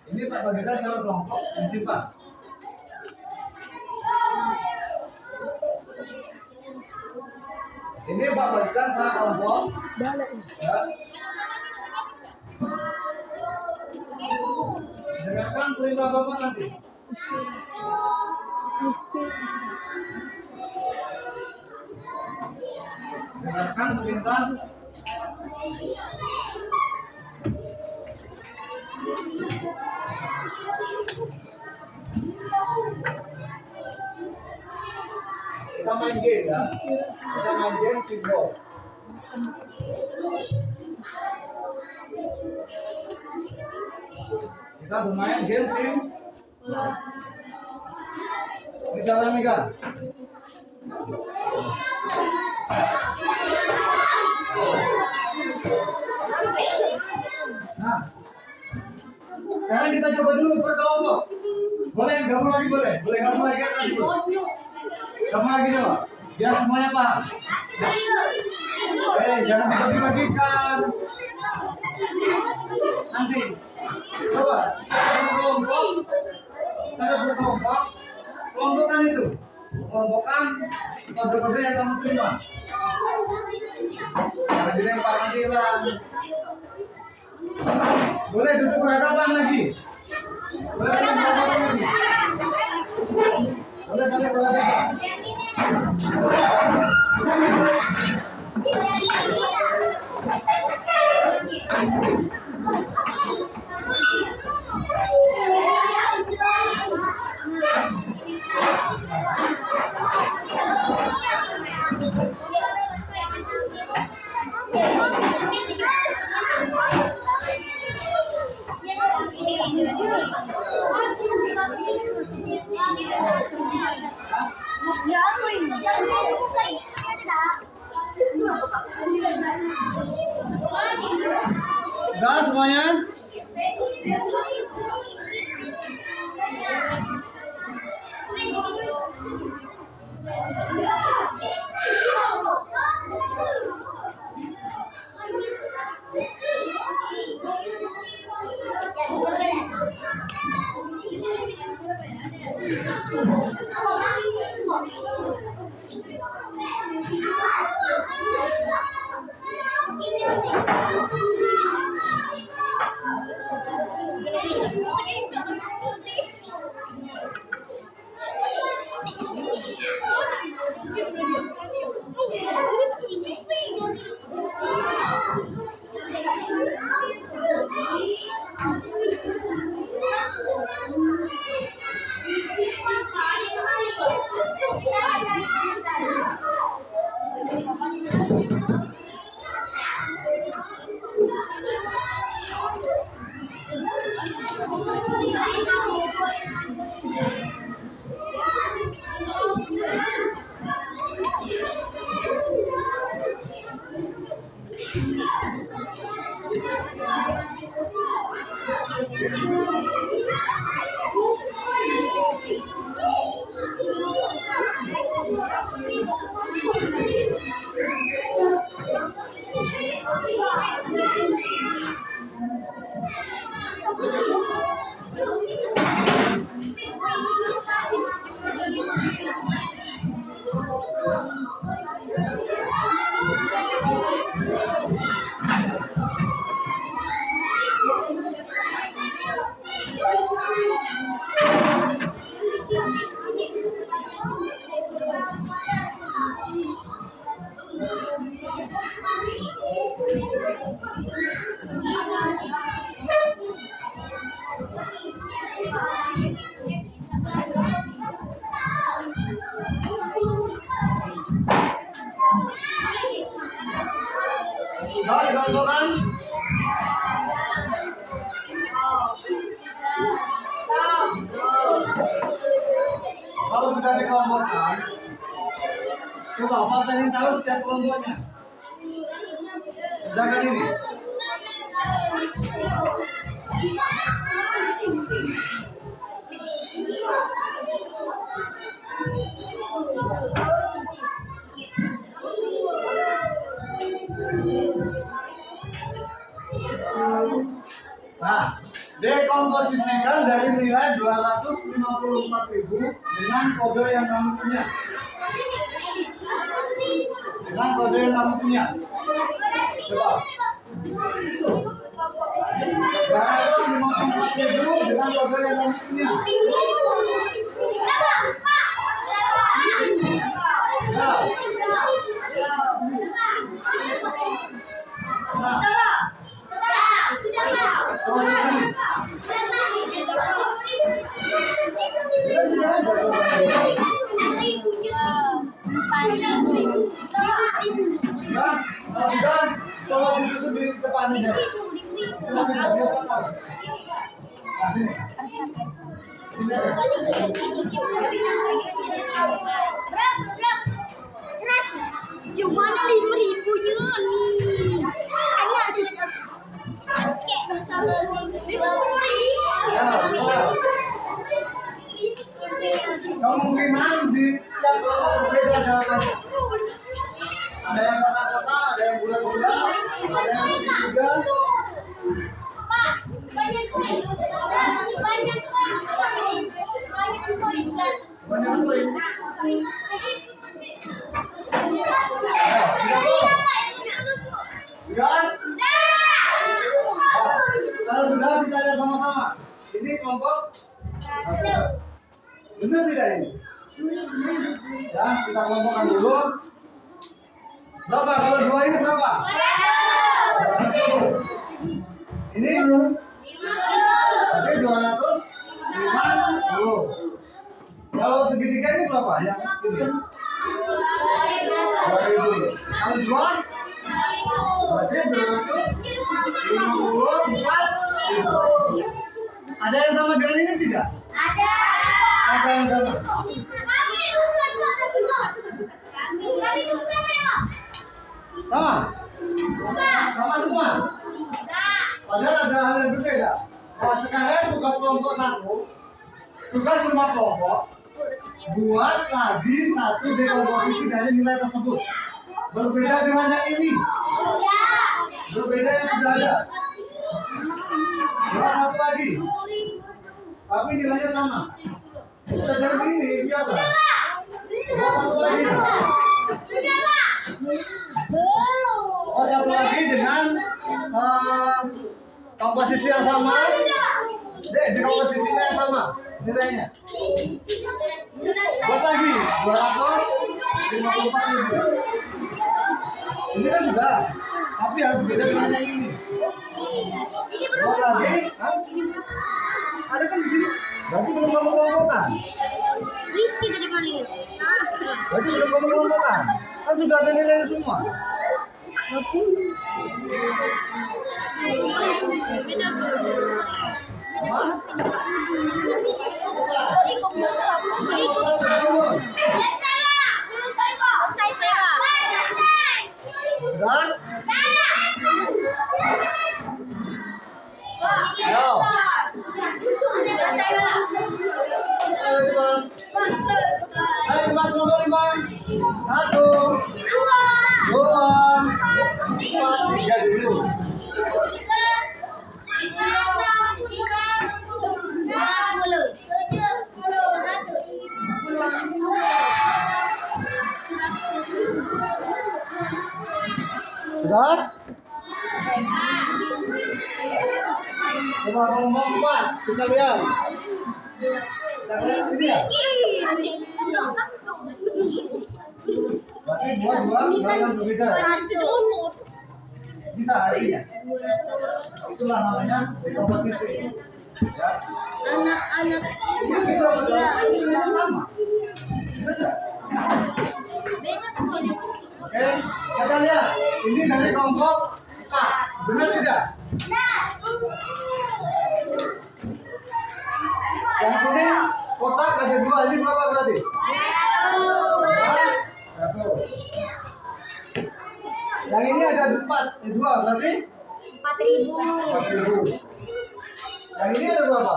Ini Pak bagikan secara kelompok disimpan. Ini Pak bagikan secara kelompok ya. Dengarkan perintah Bapak nanti. Dengarkan perintah. Kita main game ya. Kita main game simbol. Kita bermain game sih. Ini siapa yang megang? Nah, sekarang kita coba dulu per kelompok. Boleh gabung lagi boleh? Boleh gabung lagi kan tadi? Gabung lagi coba. Biar semuanya paham. Jangan dibagi-bagikan. Nanti coba secara berkelompok, kelompokan itu, kelompokan kode-kode yang kamu terima. Jangan dilempar nanti hilang. Boleh duduk berhadapan lagi. Boleh saling berhadapan lagi. Boleh saling berhadapan. Udah semuanya? Sudah dikelompokkan? Kalau sudah dikelompokkan, coba Pak pengen tahu setiap kelompoknya. Kerjakan ini. Nah, dekomposisikan dari nilai 254.000 dengan kode yang kamu punya. Dengan kode yang kamu punya. Coba. 254.000 dengan kode yang kamu punya. Kalau sudah, coba disusun di depannya deh. Kenapa nggak dia potong? Nah, sini. Sini aja. Yang mana 5.000-nya nih? Hanya kakek masalah 50.000. Ya, coba. Kemungkinan di setiap kelompok berbeda jawabannya. Ada yang kotak-kotak, ada yang bulat-bulat, ada yang segitiga. Pak, banyak koin. Banyak koin. Banyak koin. Sudah? Kalau sudah kita lihat sama-sama. Ini kelompok benar tidak ini? Ya, kita kelompokkan dulu. Berapa? Kalau dua ini berapa? Ini? Oke, 250. Kalau segitiga ini berapa? Yang ini? 2.000. Kalau dua? Berarti 254. Ada yang sama dengan ini tidak? Ada yang sama? Sama? Sama semua? Padahal ada hal yang berbeda. Nah, sekarang tugas kelompok satu, tugas semua kelompok, buat lagi satu dekomposisi dari nilai tersebut. Berbeda dengan yang ini. Berbeda yang sudah ada. Buat satu lagi. Tapi nilainya sama. Sudah jadi ini biasa. Buat satu lagi. Oh, satu lagi dengan komposisi yang sama. Dek, di komposisinya yang sama nilainya. Buat lagi 254.000. Ini kan sudah, tapi harus beda dengan yang ini. Buat lagi, hah? Ada kan di sini. Berarti belum kamu kelompokkan. Rizky tadi paling. Berarti belum kamu kelompokkan. Kan sudah ada nilainya semua. Sudah? Ayo. Ayo cepat. Ayo cepat nomor 5. 1, 2, 4, 3 dulu. Sudah? Coba kelompok 4, kita lihat. Kita lihat ini ya. Berarti dua yang berbeda. Bisa artinya. Itulah namanya dekomposisi. Ya. Anak-anak Ini kita bisa sama. Beda. Oke, kita lihat. Ini dari kelompok A. Benar tidak? Yang kuning kotak ada 2, ini berapa berarti? 1. Yang ini ada 4, 2 berarti? 4.000. Yang ini ada berapa?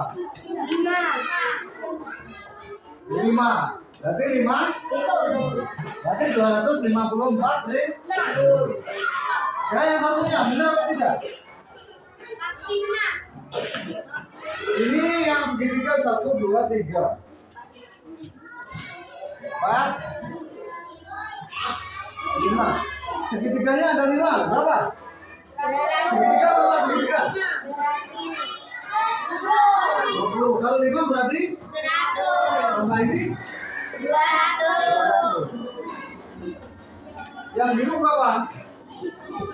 5. Berarti 5? Berarti 254 sih. Ya, yang satunya benar apa tidak? Ini yang segitiga 1, 2, 3. 4, 5. Segitiganya ada 5. Berapa? Segitiga berapa segitiga? 20. Kalau 5 berarti? 100. Tambah ini? 200. Yang biru berapa?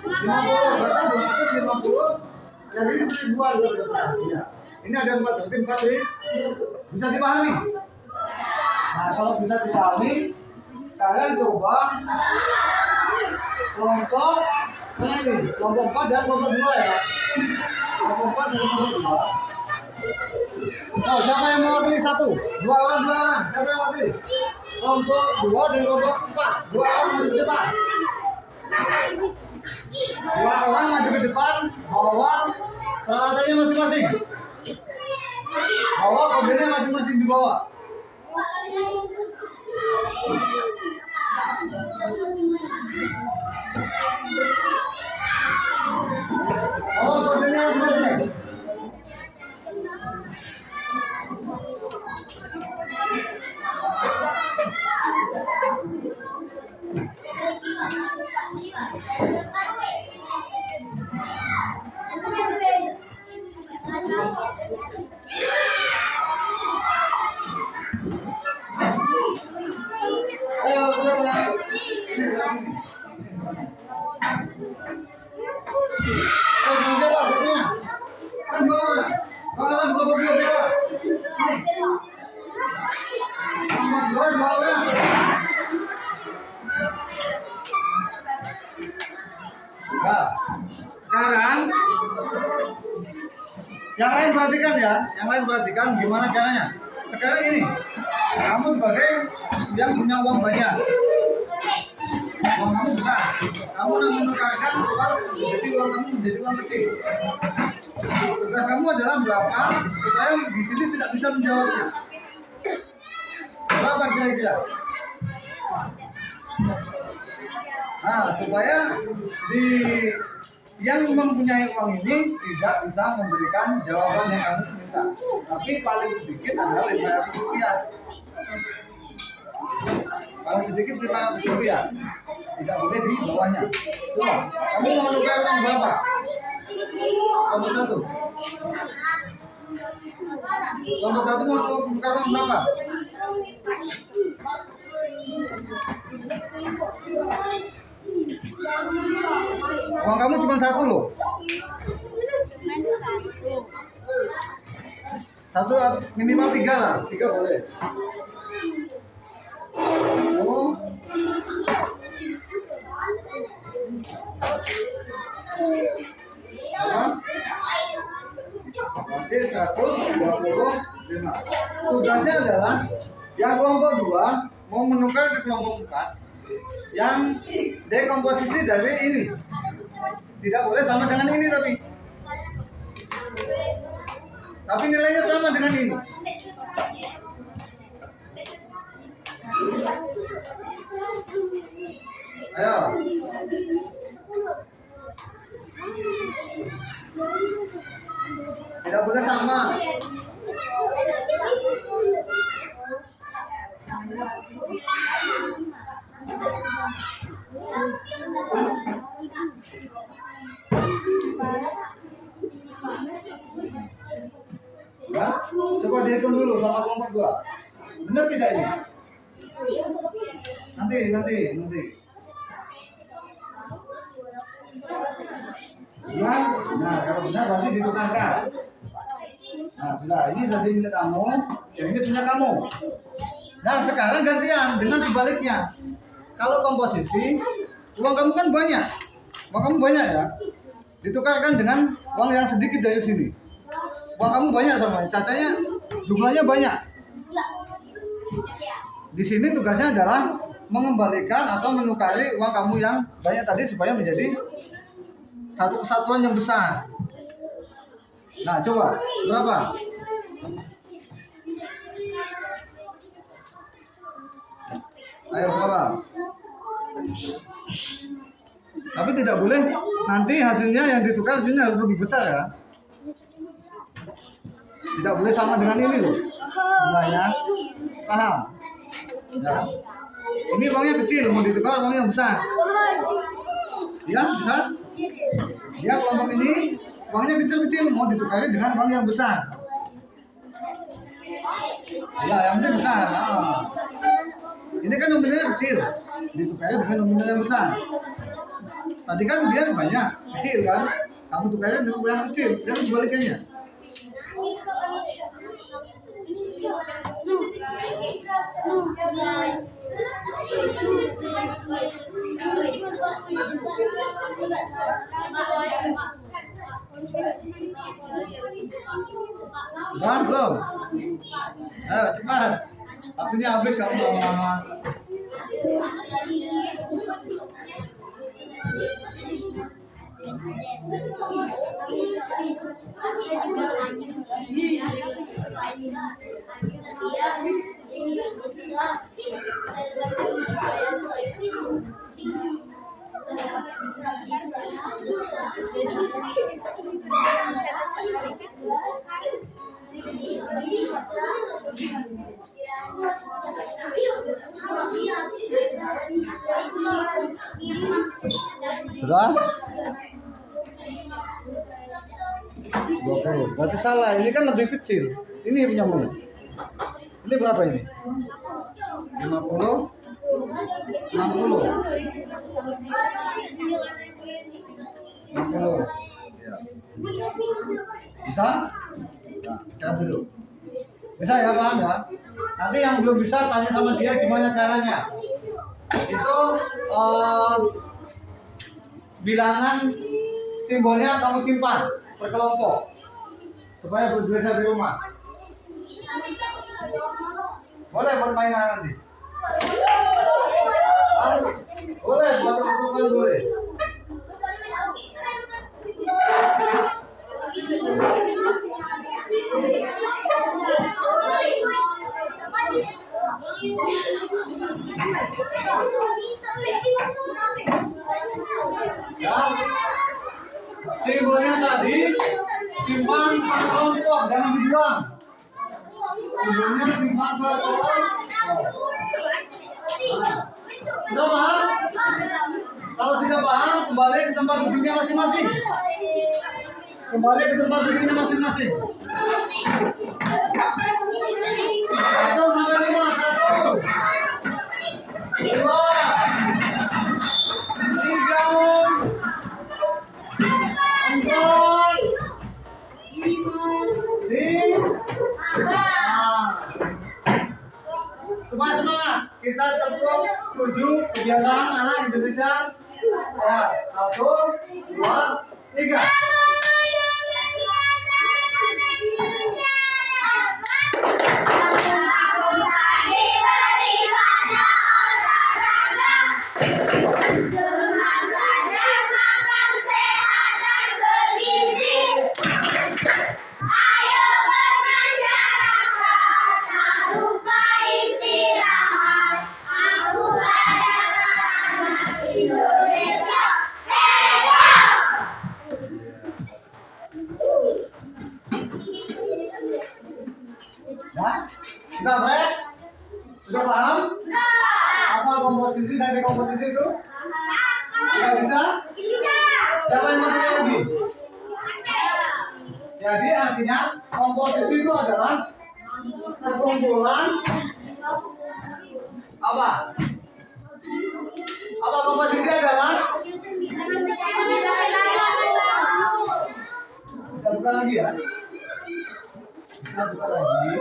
50. Berarti 250. Yang ini 1000-an berapa? Iya. Ini ada 4, berarti 4 sih. Bisa dipahami? Nah, kalau bisa dipahami, sekarang coba kelompok Mana ini? Kelompok 4 dan kelompok 2 ya. Kelompok 4 dan kelompok 2. Oh, siapa yang mewakili satu? Dua orang. Siapa yang mewakili? Kelompok 2 dan kelompok 4. Dua orang maju ke depan. Dua orang maju ke depan, bawa peralatannya masing-masing. Bawa kombinnya masing-masing di bawah. Bawa kombinnya masing-masing. Ayo, siapa? Siapa? Kan dua orang. Kelompok 2 siapa? Kelompok 2 dua orang. Nah, sekarang yang lain perhatikan gimana caranya. Sekarang ini, kamu sebagai yang punya uang banyak, uang kamu besar, kamu menukarkan uang jadi uang kamu menjadi uang kecil. Tugas kamu adalah berapa supaya di sini tidak bisa menjawabnya. Berapa kira-kira? Nah, supaya di yang mempunyai uang ini tidak bisa memberikan jawaban yang kamu minta, tapi paling sedikit adalah 500 rupiah. Paling sedikit 500 rupiah, tidak boleh di bawahnya. Coba, kamu mau tukar uang berapa? Nomor 1. Nomor 1 mau tukar uang berapa? Uang kamu cuma 1 loh. Satu minimal 3 lah, 3 boleh. Oh. Berarti 125. Tugasnya adalah yang kelompok 2 mau menukar ke kelompok 4 yang dekomposisi dari ini. Tidak boleh sama dengan ini tapi nilainya sama dengan ini. Ayo. Tidak boleh sama. Ya, coba dihitung dulu sama kelompok 2. Benar tidak ini? Nanti. Benar? Nah, kalau benar berarti ditukarkan. Nah, sudah. Ini jadi milik kamu, yang ini punya kamu. Nah, sekarang gantian dengan sebaliknya. Kalau komposisi, uang kamu kan banyak. Uang kamu banyak ya. Ditukarkan dengan uang yang sedikit dari sini. Uang kamu banyak sama, cacanya jumlahnya banyak. Di sini tugasnya adalah mengembalikan atau menukari uang kamu yang banyak tadi supaya menjadi satu kesatuan yang besar. Nah, coba berapa? Ayo berapa? Tapi tidak boleh nanti hasilnya yang ditukar hasilnya harus lebih besar ya. Tidak boleh sama dengan ini loh. Jumlahnya. Paham? Nah, ini uangnya kecil, mau ditukar uangnya besar. Ya, besar? Dia kelompok ini uangnya kecil-kecil, mau ditukari dengan uang yang besar. Ya, yang penting besar. Nah. Ini kan nominalnya kecil, ditukari dengan nominal yang besar. Tadi kan dia banyak, kecil kan? Kamu tukarnya dengan yang kecil, sekarang kebalikannya. Udah belum? Ayo cepat. Waktunya habis kamu lama-lama. Sudah? 20. Berarti salah. Ini kan lebih kecil. Ini punya mana? Ini berapa ini? 50? 60? 60. Ya. Bisa? Nah, kita dulu. Bisa ya, paham ya? Nanti yang belum bisa tanya sama dia gimana caranya. Itu bilangan simbolnya kamu simpan per kelompok supaya berbiasa di rumah. Boleh bermainan nanti. Boleh buat pertemuan boleh. Ya. Simbolnya tadi simpan per kelompok, jangan dibuang. Simbolnya simpan per kelompok. Sudah paham? Kalau sudah paham, kembali ke tempat duduknya masing-masing. Kembali ke tempat duduknya masing-masing. 1 sampai 5, 1, 2, 3, 4, 5. Semangat. Kita tepuk 7 kebiasaan anak Indonesia. Ya, 1, 2, 3. Ya, kita beres? Sudah paham? Apa komposisi dan dekomposisi itu? Sudah bisa? Siapa yang mau tanya lagi? Jadi artinya komposisi itu adalah perkumpulan apa? Apa komposisi adalah? Kita buka lagi ya. Kita buka lagi.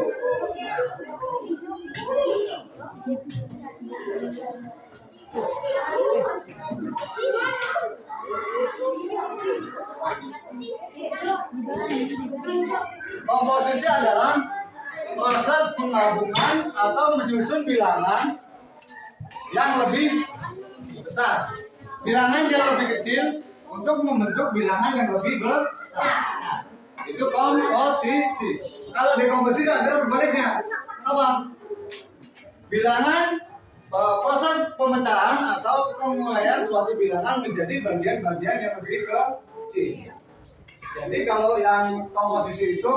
Komposisi adalah proses penggabungan atau menyusun bilangan yang lebih besar. Bilangan yang lebih kecil untuk membentuk bilangan yang lebih besar. Itu komposisi. Kalau dekomposisi adalah sebaliknya. Apa? Bilangan proses pemecahan atau penguraian suatu bilangan menjadi bagian-bagian yang lebih kecil. Jadi kalau yang komposisi itu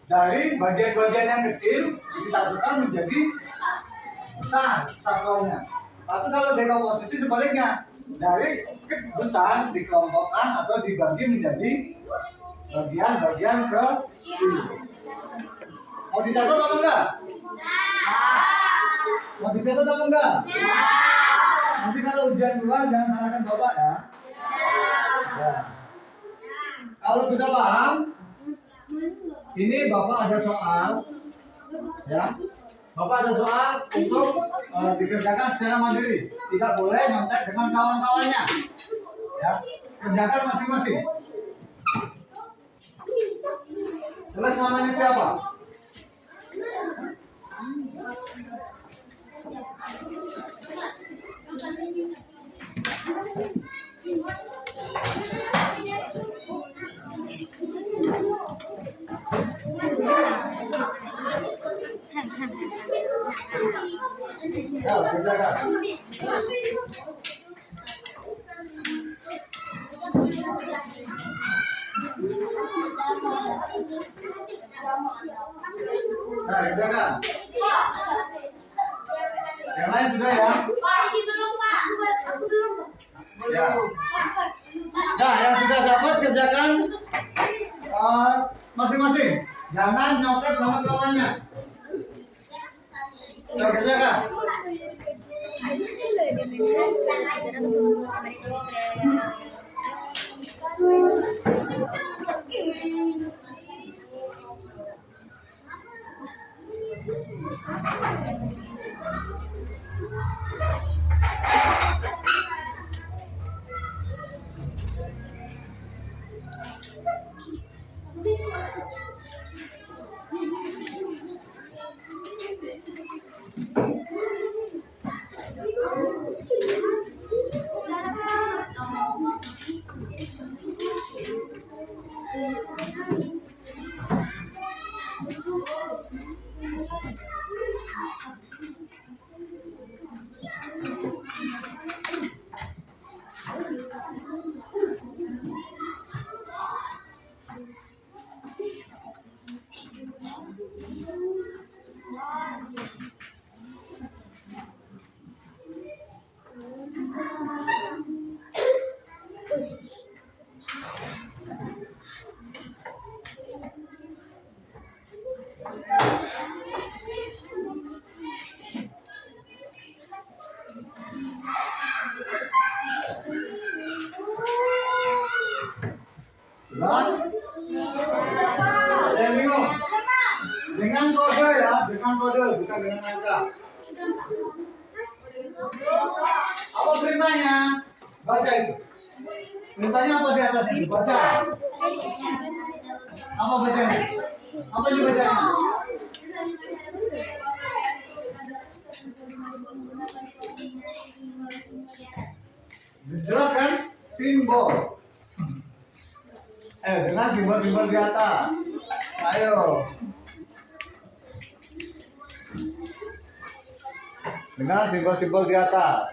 dari bagian-bagian yang kecil disatukan menjadi besar satuannya. Tapi kalau dekomposisi sebaliknya, dari besar dikelompokkan atau dibagi menjadi bagian-bagian kecil. Mau dicatat apa enggak? Mau dicatat apa enggak? Nanti kalau ujian keluar jangan salahkan bapak ya. Ya. Kalau sudah paham, ini bapak ada soal, ya. Bapak ada soal untuk dikerjakan secara mandiri. Tidak boleh nyontek dengan kawan-kawannya. Ya, kerjakan masing-masing. Terus namanya siapa? Ya, kerjakan. Nah, kerjakan. Yang lain sudah ya? Ya. Nah, yang sudah dapat kerjakan masing-masing. Jangan nyontek sama kawannya. Coba kerjakan. Sudah? Ada yang bingung? Dengan kode ya, dengan kode, bukan dengan angka. Apa perintahnya? Baca itu. Perintahnya apa di atas ini? Baca. Apa bacanya? Apa ini bacanya? Jelas kan? Simbol. Dengan simbol-simbol di atas. Ayo. Dengan simbol-simbol di atas.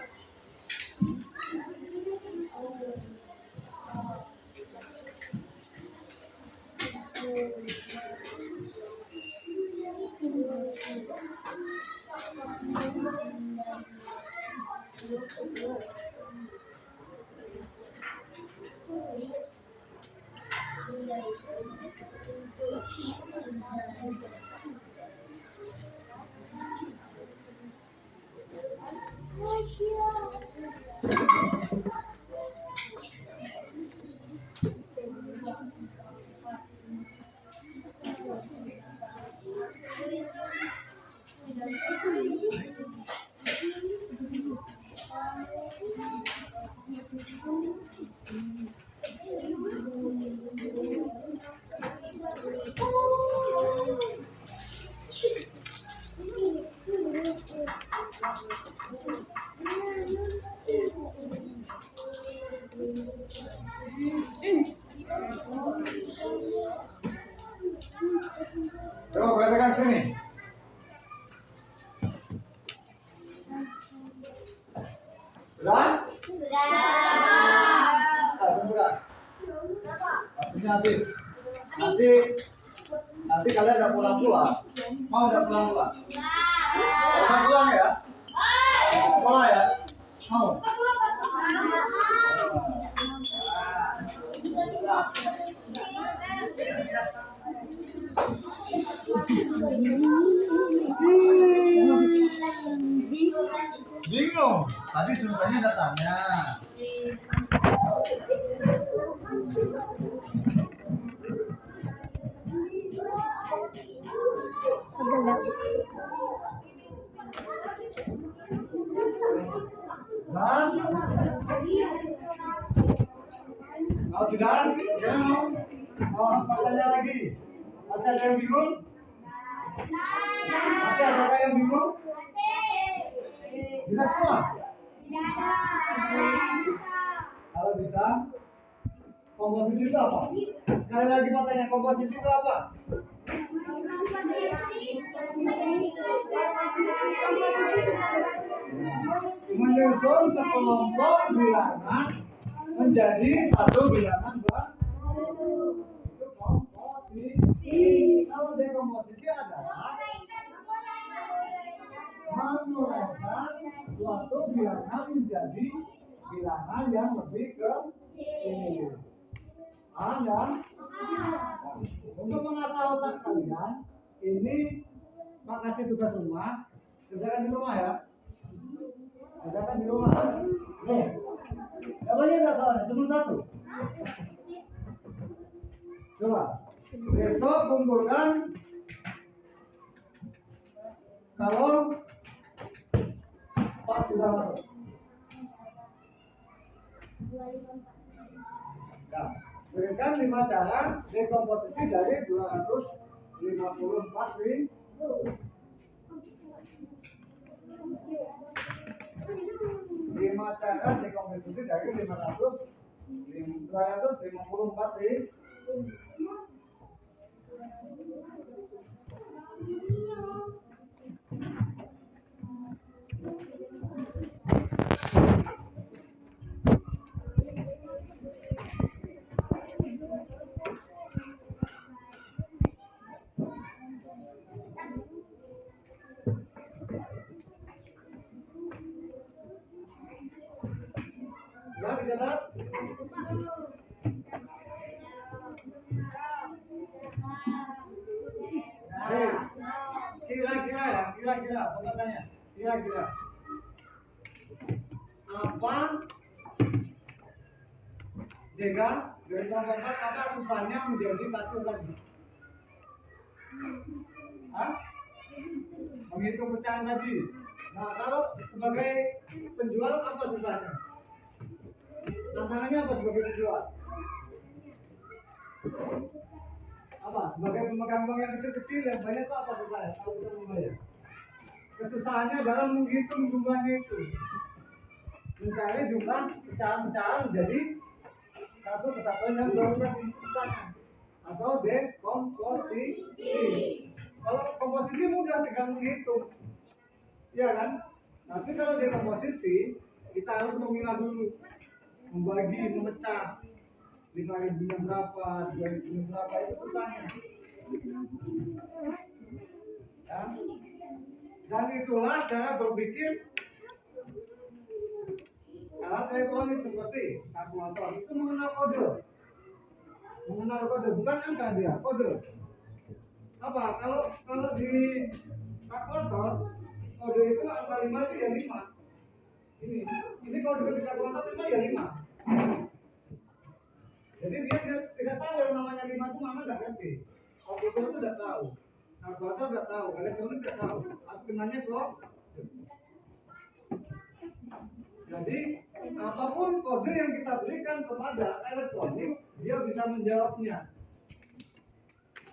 Coba perhatikan sini. Sudah? Bentukan. Waktunya habis. Nanti kalian udah pulang. Mau udah pulang? Usah pulang ya? Sekolah ya? Mau? Bingung. Tadi sultannya udah tanya. Oh, tanya lagi. Masih ada yang bingung? Masih ada yang bingung? Bisa semua? Kalau bisa, komposisi itu apa? Sekali lagi mau tanya, komposisi itu apa? Menyusun sekelompok bilangan menjadi satu bilangan baru. Itu komposisi. Kalau dekomposisi adalah menguraikan suatu bilangan menjadi bilangan yang lebih kecil. Paham ya? Untuk mengasah otak kalian, ini Pak kasih tugas rumah, kerjakan di rumah ya. Kerjakan di rumah. Nih, jawabannya nggak salah, cuma satu. Coba, besok kumpulkan kalau Pak sudah masuk. Nah, berikan 5 cara dekomposisi dari 254.000. 5 cara dekomposisi dari 254.000. Ya, dicatat. Kira-kira, pertanyaannya. Kira-kira. Apa jika dari nomor 4 apa susahnya menjadi kasir lagi? Hah? Menghitung pecahan tadi. Nah, kalau sebagai penjual apa susahnya? Tantangannya apa sebagai penjual? Apa? Sebagai pemegang bank yang kecil-kecil yang banyak itu apa susahnya kalau kita membayar? Kesusahannya dalam menghitung jumlahnya itu. Mencari jumlah pecahan-pecahan menjadi satu kesatuan yang berurutan susahnya. Atau dekomposisi. Kalau komposisi mudah tinggal menghitung. Iya kan? Tapi kalau dekomposisi kita harus memilah dulu. Membagi, memecah 5.000 berapa, 2.000 berapa, itu susahnya ya? Dan itulah cara berpikir alat elektronik seperti kalkulator itu mengenal kode, bukan angka dia, kode. Apa? Kalau di kalkulator kode itu angka 5 itu ya 5. Ini kode di kalkulator itu ya 5. Jadi dia tidak tahu yang namanya 5 itu mana, nggak ngerti. Komputer itu tidak tahu, kalkulator tidak tahu, elektronik tidak tahu. Aku kenanya kok. Jadi apapun kode yang kita berikan kepada elektronik, dia bisa menjawabnya.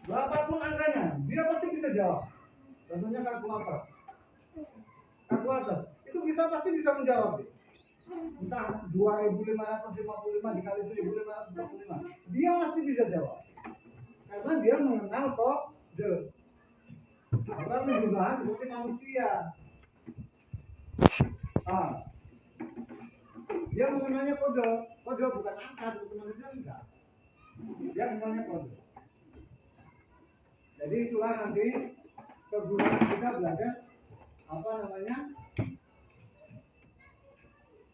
Berapapun angkanya, dia pasti bisa jawab. Contohnya kalkulator itu pasti bisa menjawab. Entah 2.555 dikali 1.545, dia masih bisa jawab karena dia mengenal kode. Bukan menjumlahan seperti manusia. Dia mengenalnya kode bukan angka seperti manusia, enggak. Dia mengenalnya kode. Jadi itulah nanti kegunaan kita belajar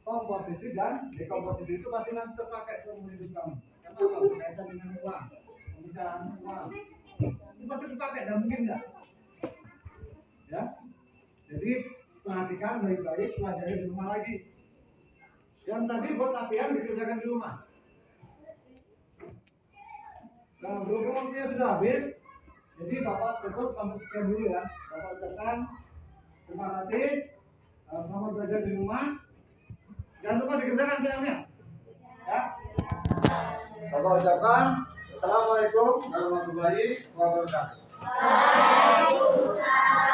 komposisi dan dekomposisi itu pasti nanti terpakai seumur hidup kamu. Karena apa? Berkaitan dengan uang, pemecahan uang. Itu pasti terpakai, dan mungkin enggak. Ya. Jadi perhatikan baik-baik, pelajari di rumah lagi. Yang tadi buat latihan dikerjakan di rumah. Nah, berhubung waktunya sudah habis, jadi Bapak tutup sampai sekian dulu ya. Bapak ucapkan terima kasih. Selamat belajar di rumah. Jangan lupa dikerjakan PR-nya. Ya. Bapak ucapkan Wassalamualaikum warahmatullahi wabarakatuh. Waalaikumsalam.